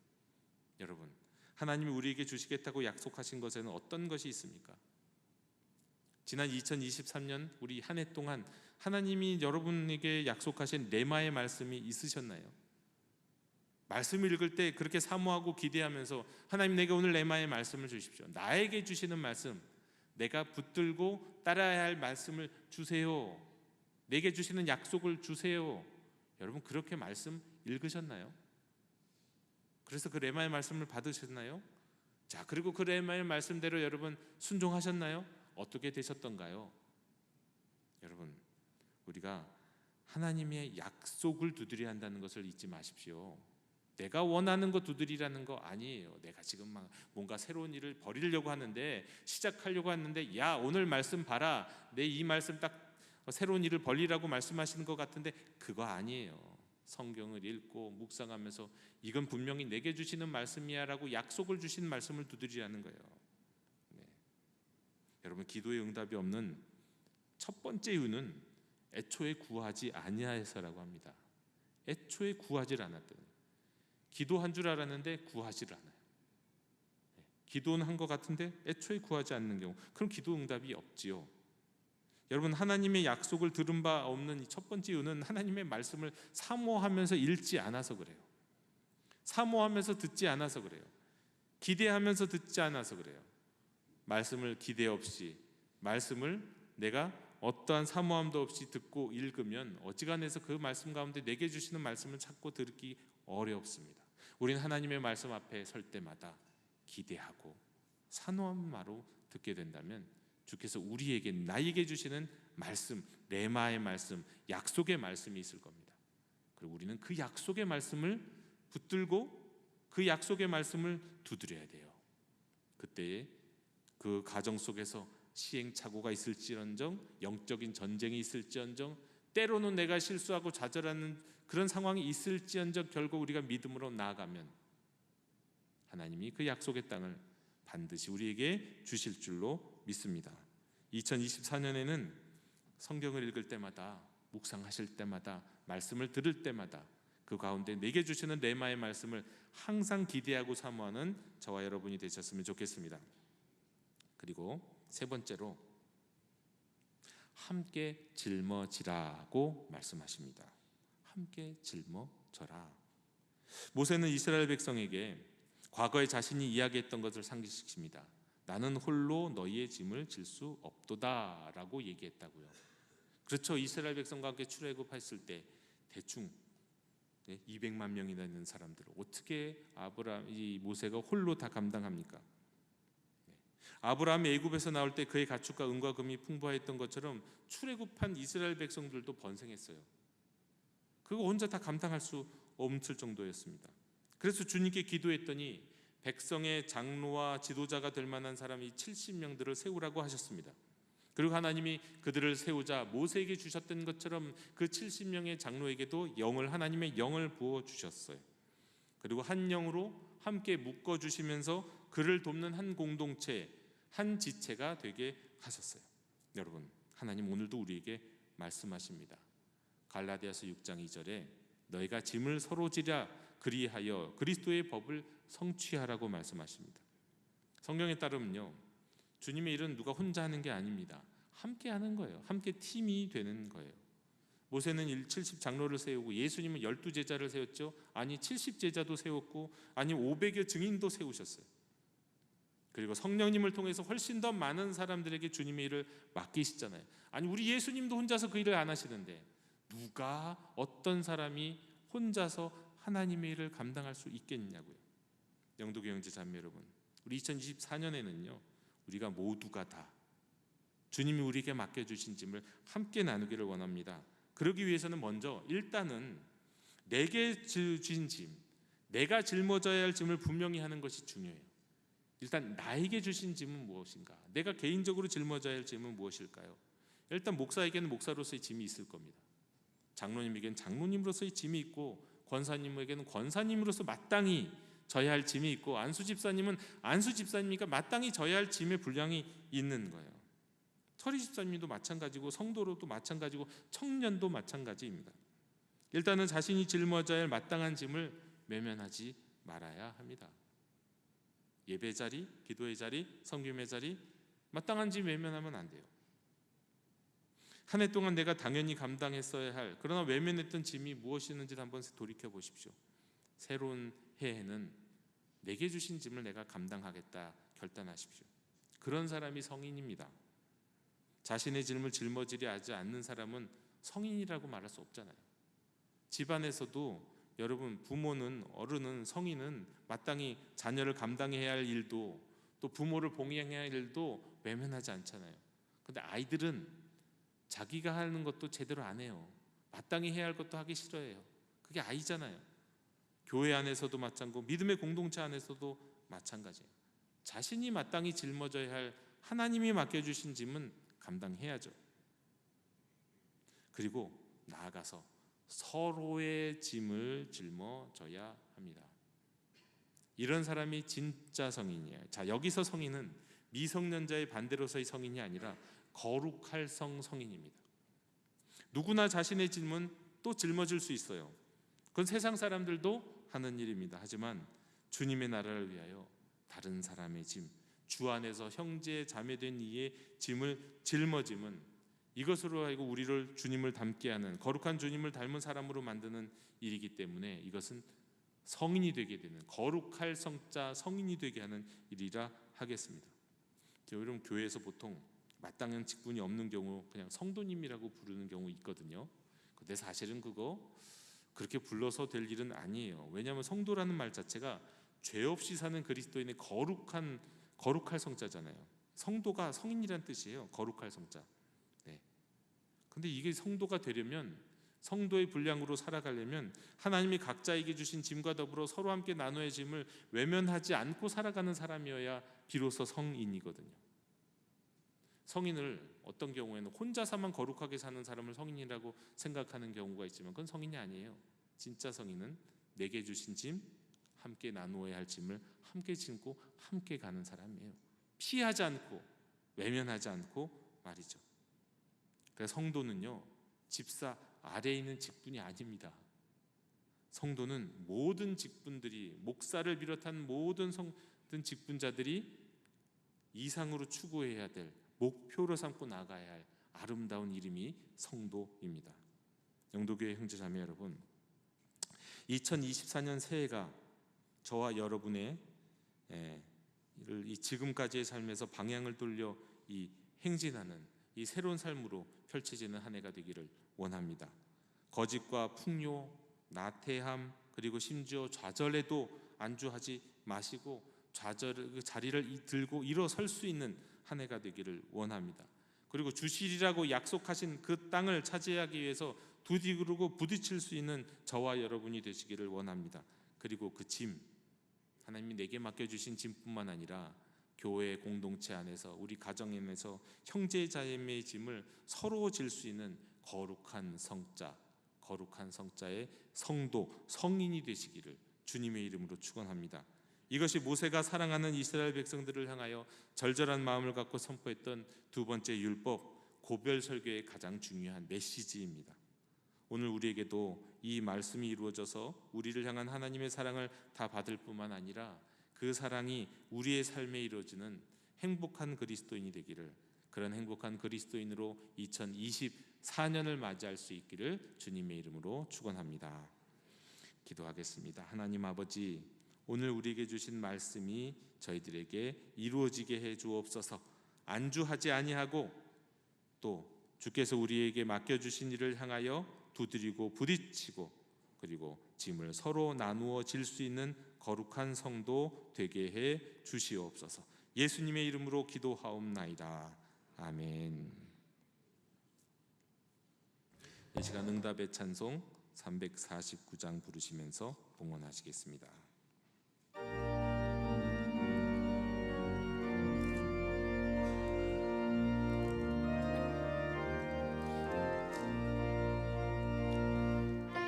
여러분, 하나님이 우리에게 주시겠다고 약속하신 것에는 어떤 것이 있습니까? 지난 2023년 우리 한 해 동안 하나님이 여러분에게 약속하신 레마의 말씀이 있으셨나요? 말씀을 읽을 때 그렇게 사모하고 기대하면서 하나님, 내게 오늘 레마의 말씀을 주십시오. 나에게 주시는 말씀, 내가 붙들고 따라야 할 말씀을 주세요. 내게 주시는 약속을 주세요. 여러분, 그렇게 말씀 읽으셨나요? 그래서 그 레마의 말씀을 받으셨나요? 자, 그리고 그 레마의 말씀대로 여러분 순종하셨나요? 어떻게 되셨던가요? 여러분, 우리가 하나님의 약속을 두드려야 한다는 것을 잊지 마십시오. 내가 원하는 거 두드리라는 거 아니에요. 내가 지금 막 뭔가 새로운 일을 벌이려고 하는데, 시작하려고 하는데, 야, 오늘 말씀 봐라, 내 이 말씀 딱 새로운 일을 벌리라고 말씀하시는 것 같은데 그거 아니에요. 성경을 읽고 묵상하면서 이건 분명히 내게 주시는 말씀이야 라고 약속을 주신 말씀을 두드리라는 거예요. 네. 여러분, 기도의 응답이 없는 첫 번째 이유는 애초에 구하지 아니하여서라고 합니다. 애초에 구하질 않았대요. 기도한 줄 알았는데 구하지를 않아요. 기도는 한 것 같은데 애초에 구하지 않는 경우, 그럼 기도 응답이 없지요. 여러분, 하나님의 약속을 들은 바 없는 첫 번째 이유는 하나님의 말씀을 사모하면서 읽지 않아서 그래요. 사모하면서 듣지 않아서 그래요. 기대하면서 듣지 않아서 그래요. 말씀을 기대 없이, 말씀을 내가 어떠한 사모함도 없이 듣고 읽으면 어지간해서 그 말씀 가운데 내게 주시는 말씀을 찾고 듣기 어렵습니다. 우리는 하나님의 말씀 앞에 설 때마다 기대하고 사모함으로 듣게 된다면 주께서 우리에게, 나에게 주시는 말씀, 레마의 말씀, 약속의 말씀이 있을 겁니다. 그리고 우리는 그 약속의 말씀을 붙들고 그 약속의 말씀을 두드려야 돼요. 그때에 그 가정 속에서 시행착오가 있을지언정, 영적인 전쟁이 있을지언정, 때로는 내가 실수하고 좌절하는 그런 상황이 있을지언정, 결국 우리가 믿음으로 나아가면 하나님이 그 약속의 땅을 반드시 우리에게 주실 줄로 믿습니다. 2024년에는 성경을 읽을 때마다, 묵상하실 때마다, 말씀을 들을 때마다 그 가운데 내게 주시는 레마의 말씀을 항상 기대하고 사모하는 저와 여러분이 되셨으면 좋겠습니다. 그리고 세 번째로 함께 짊어지라고 말씀하십니다. 함께 짊어져라. 모세는 이스라엘 백성에게 과거에 자신이 이야기했던 것을 상기시킵니다. 나는 홀로 너희의 짐을 질 수 없도다 라고 얘기했다고요. 그렇죠. 이스라엘 백성과 함께 출애굽했을 때 대충 200만 명이나 되는 사람들을 어떻게 이 모세가 홀로 다 감당합니까? 아브라함이 애굽에서 나올 때 그의 가축과 은과 금이 풍부하였던 것처럼 출애굽한 이스라엘 백성들도 번성했어요. 그거 혼자 다 감당할 수 없을 정도였습니다. 그래서 주님께 기도했더니 백성의 장로와 지도자가 될 만한 사람이 70명들을 세우라고 하셨습니다. 그리고 하나님이 그들을 세우자 모세에게 주셨던 것처럼 그 70명의 장로에게도 하나님의 영을 부어 주셨어요. 그리고 한 영으로 함께 묶어 주시면서 그를 돕는 한 공동체, 한 지체가 되게 하셨어요. 여러분, 하나님 오늘도 우리에게 말씀하십니다. 갈라디아서 6장 2절에 너희가 짐을 서로 지라 그리하여 그리스도의 법을 성취하라고 말씀하십니다. 성경에 따르면요, 주님의 일은 누가 혼자 하는 게 아닙니다. 함께 하는 거예요. 함께 팀이 되는 거예요. 모세는 70장로를 세우고 예수님은 12제자를 세웠죠. 아니 70제자도 세웠고, 아니 500여 증인도 세우셨어요. 그리고 성령님을 통해서 훨씬 더 많은 사람들에게 주님의 일을 맡기시잖아요. 아니 우리 예수님도 혼자서 그 일을 안 하시는데 누가, 어떤 사람이 혼자서 하나님의 일을 감당할 수 있겠냐고요. 영도교 형제 자매 여러분, 우리 2024년에는요 우리가 모두가 다 주님이 우리에게 맡겨주신 짐을 함께 나누기를 원합니다. 그러기 위해서는 먼저 일단은 내게 주신 짐, 내가 짊어져야 할 짐을 분명히 하는 것이 중요해요. 일단 나에게 주신 짐은 무엇인가? 내가 개인적으로 짊어져야 할 짐은 무엇일까요? 일단 목사에게는 목사로서의 짐이 있을 겁니다. 장로님에게는 장로님으로서의 짐이 있고, 권사님에게는 권사님으로서 마땅히 져야 할 짐이 있고, 안수 집사님은 안수 집사님이니까 마땅히 져야 할 짐의 분량이 있는 거예요. 서리 집사님도 마찬가지고 성도로도 마찬가지고 청년도 마찬가지입니다. 일단은 자신이 짊어져야 할 마땅한 짐을 외면하지 말아야 합니다. 예배 자리, 기도의 자리, 섬김의 자리, 마땅한 짐 외면하면 안 돼요. 한 해 동안 내가 당연히 감당했어야 할, 그러나 외면했던 짐이 무엇이었는지 한번 돌이켜 보십시오. 새로운 해에는 내게 주신 짐을 내가 감당하겠다 결단하십시오. 그런 사람이 성인입니다. 자신의 짐을 짊어지려 하지 않는 사람은 성인이라고 말할 수 없잖아요. 집안에서도 여러분, 부모는, 어른은, 성인은 마땅히 자녀를 감당해야 할 일도, 또 부모를 봉양해야 할 일도 외면하지 않잖아요. 근데 아이들은 자기가 하는 것도 제대로 안 해요. 마땅히 해야 할 것도 하기 싫어해요. 그게 아이잖아요. 교회 안에서도 마찬가지고 믿음의 공동체 안에서도 마찬가지예요. 자신이 마땅히 짊어져야 할 하나님이 맡겨주신 짐은 감당해야죠. 그리고 나아가서 서로의 짐을 짊어져야 합니다. 이런 사람이 진짜 성인이에요. 자, 여기서 성인은 미성년자의 반대로서의 성인이 아니라 거룩할 성인입니다. 누구나 자신의 짐은 또 짊어질 수 있어요. 그건 세상 사람들도 하는 일입니다. 하지만 주님의 나라를 위하여 다른 사람의 짐, 주 안에서 형제 자매된 이의 짐을 짊어짐은 이것으로 하여금 우리를 주님을 닮게 하는, 거룩한 주님을 닮은 사람으로 만드는 일이기 때문에 이것은 성인이 되게 되는, 거룩할 성자 성인이 되게 하는 일이라 하겠습니다. 여러분, 교회에서 보통 마땅한 직분이 없는 경우 그냥 성도님이라고 부르는 경우 있거든요. 근데 사실은 그거 그렇게 불러서 될 일은 아니에요. 왜냐하면 성도라는 말 자체가 죄 없이 사는 그리스도인의 거룩할 성자잖아요. 성도가 성인이란 뜻이에요. 거룩할 성자. 네. 근데 이게 성도가 되려면, 성도의 분량으로 살아가려면 하나님이 각자에게 주신 짐과 더불어 서로 함께 나눠야 짐을 외면하지 않고 살아가는 사람이어야 비로소 성인이거든요. 성인을 어떤 경우에는 혼자서만 거룩하게 사는 사람을 성인이라고 생각하는 경우가 있지만 그건 성인이 아니에요. 진짜 성인은 내게 주신 짐, 함께 나누어야 할 짐을 함께 짐고 함께 가는 사람이에요. 피하지 않고 외면하지 않고 말이죠. 그래서 성도는요, 집사 아래에 있는 직분이 아닙니다. 성도는 모든 직분들이, 목사를 비롯한 모든 직분자들이 이상으로 추구해야 될, 목표로 삼고 나가야 할 아름다운 이름이 성도입니다. 영도교회 형제자매 여러분, 2024년 새해가 저와 여러분의 이 지금까지의 삶에서 방향을 돌려 이 행진하는 이 새로운 삶으로 펼쳐지는 한 해가 되기를 원합니다. 거짓과 풍요, 나태함, 그리고 심지어 좌절에도 안주하지 마시고 그 자리를 들고 일어설 수 있는 한 해가 되기를 원합니다. 그리고 주시리라고 약속하신 그 땅을 차지하기 위해서 두디구르고 부딪힐 수 있는 저와 여러분이 되시기를 원합니다. 그리고 그 짐, 하나님이 내게 맡겨주신 짐뿐만 아니라 교회 공동체 안에서, 우리 가정 안에서 형제 자매의 짐을 서로 질 수 있는 거룩한 성자, 거룩한 성자의 성도, 성인이 되시기를 주님의 이름으로 축원합니다. 이것이 모세가 사랑하는 이스라엘 백성들을 향하여 절절한 마음을 갖고 선포했던 두 번째 율법, 고별 설교의 가장 중요한 메시지입니다. 오늘 우리에게도 이 말씀이 이루어져서 우리를 향한 하나님의 사랑을 다 받을 뿐만 아니라 그 사랑이 우리의 삶에 이루어지는 행복한 그리스도인이 되기를, 그런 행복한 그리스도인으로 2024년을 맞이할 수 있기를 주님의 이름으로 축원합니다. 기도하겠습니다. 하나님 아버지, 오늘 우리에게 주신 말씀이 저희들에게 이루어지게 해 주옵소서. 안주하지 아니하고 또 주께서 우리에게 맡겨주신 일을 향하여 두드리고 부딪히고 그리고 짐을 서로 나누어 질 수 있는 거룩한 성도 되게 해 주시옵소서. 예수님의 이름으로 기도하옵나이다. 아멘. 이 시간 응답의 찬송 349장 부르시면서 봉헌하시겠습니다.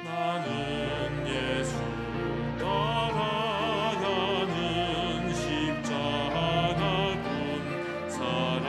나는 예수 따라가는 십자가군 사랑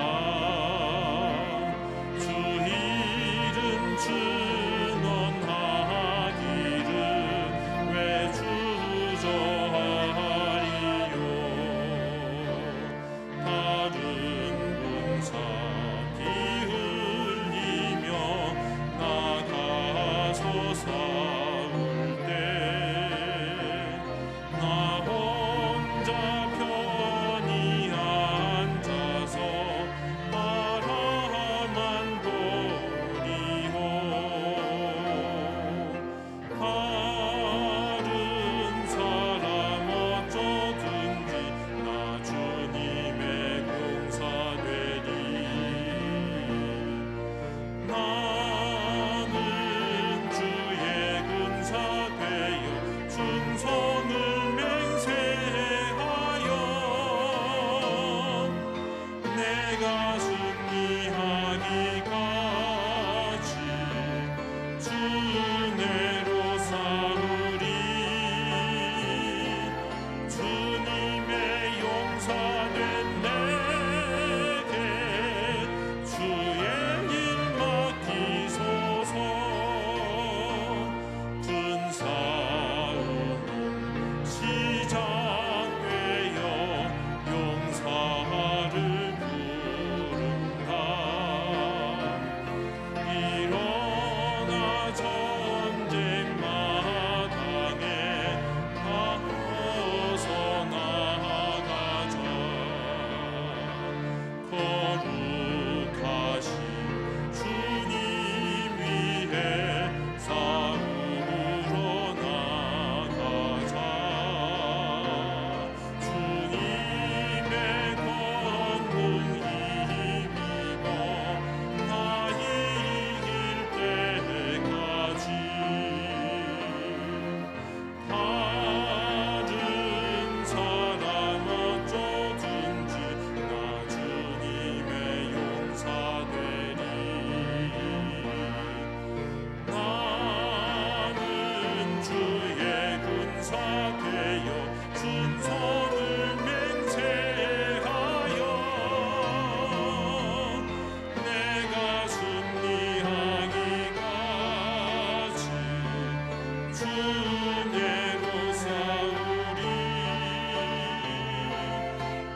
주내로 싸우리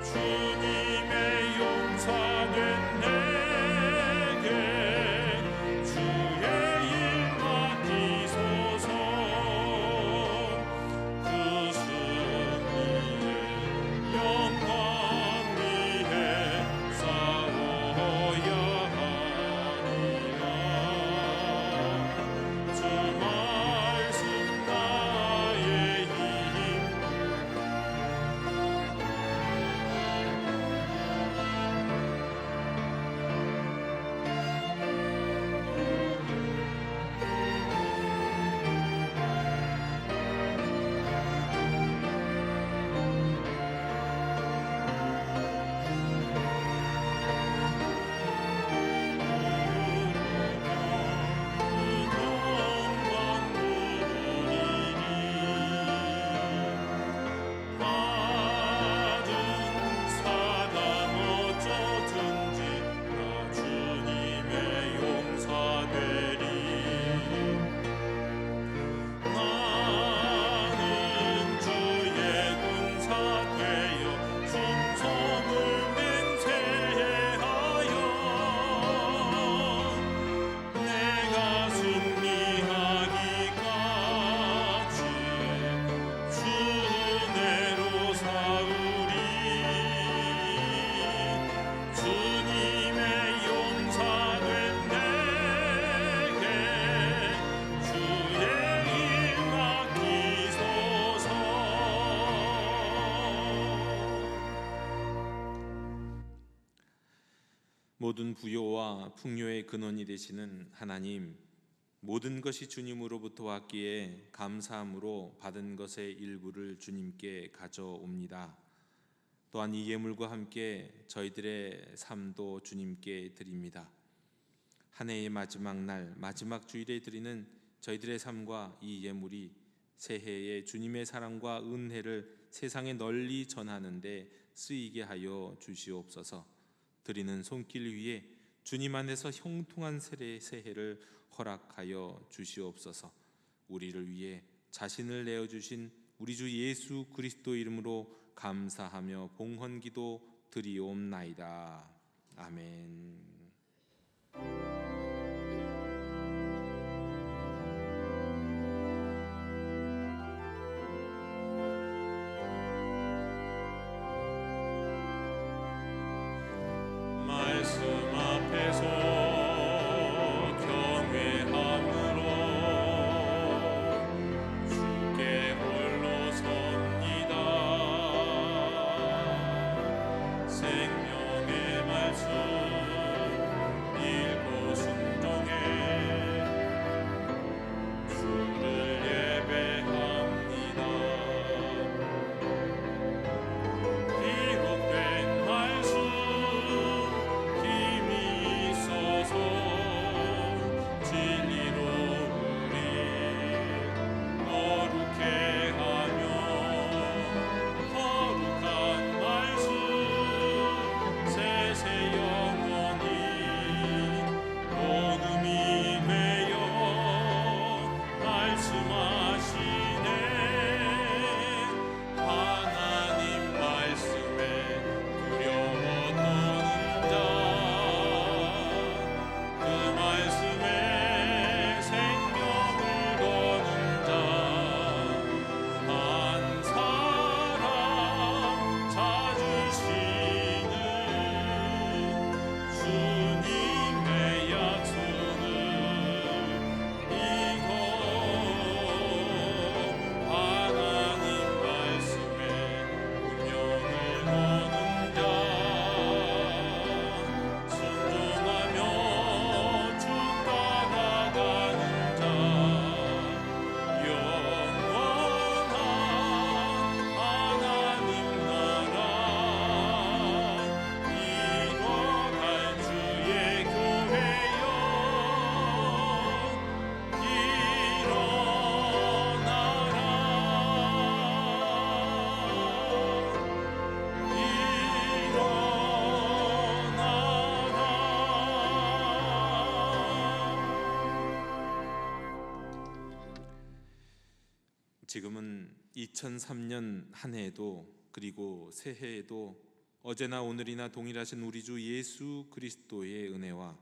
주님의 용사된 내게 주의 일 맡기소서 그 승리의 영광 위에 싸워야 하리라 주 말씀 나의 힘 영광 부르리니 받은 사랑 어쩌든지 나 주님의 용사 되리 나는 주의 군사 되어 충성을 맹세하여 내가 승리하기까지 주내로 싸우리 주님의 용사된 내게 주의 일 맡기소서 모든 부요와 풍요의 근원이 되시는 하나님, 모든 것이 주님으로부터 왔기에 감사함으로 받은 것의 일부를 주님께 가져옵니다. 또한 이 예물과 함께 저희들의 삶도 주님께 드립니다. 한 해의 마지막 날, 마지막 주일에 드리는 저희들의 삶과 이 예물이 새해에 주님의 사랑과 은혜를 세상에 널리 전하는 데 쓰이게 하여 주시옵소서. 드리는 손길 위에 주님 안에서 형통한 새해를 허락하여 주시옵소서. 우리를 위해 자신을 내어주신 우리 주 예수 그리스도 이름으로 감사하며 봉헌기도 드리옵나이다. 아멘. 말씀 앞에서 경외함으로 주께 홀로 섭니다. 생명의 말씀 읽고 순종해 주를 예배합니다. 기록된 말씀 힘이 있어 지금은 2003년 한 해에도 그리고 새해에도 어제나 오늘이나 동일하신 우리 주 예수 그리스도의 은혜와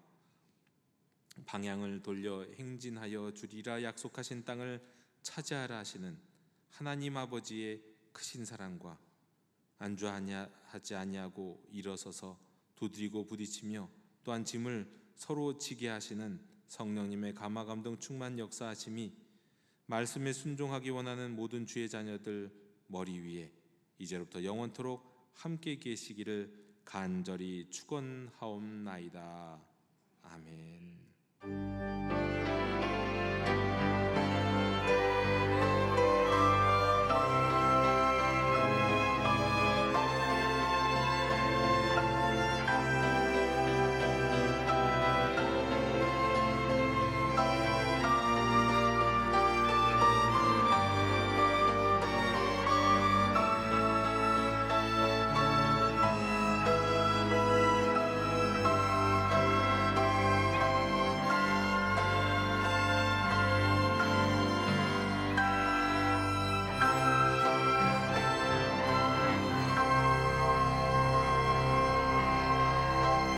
방향을 돌려 행진하여 주리라 약속하신 땅을 차지하라 하시는 하나님 아버지의 크신 사랑과 안주하지 아니하고 일어서서 두드리고 부딪히며 또한 짐을 서로 지게 하시는 성령님의 감화감동 충만 역사하심이 말씀에 순종하기 원하는 모든 주의 자녀들 머리 위에 이제로부터 영원토록 함께 계시기를 간절히 축원하옵나이다. 아멘.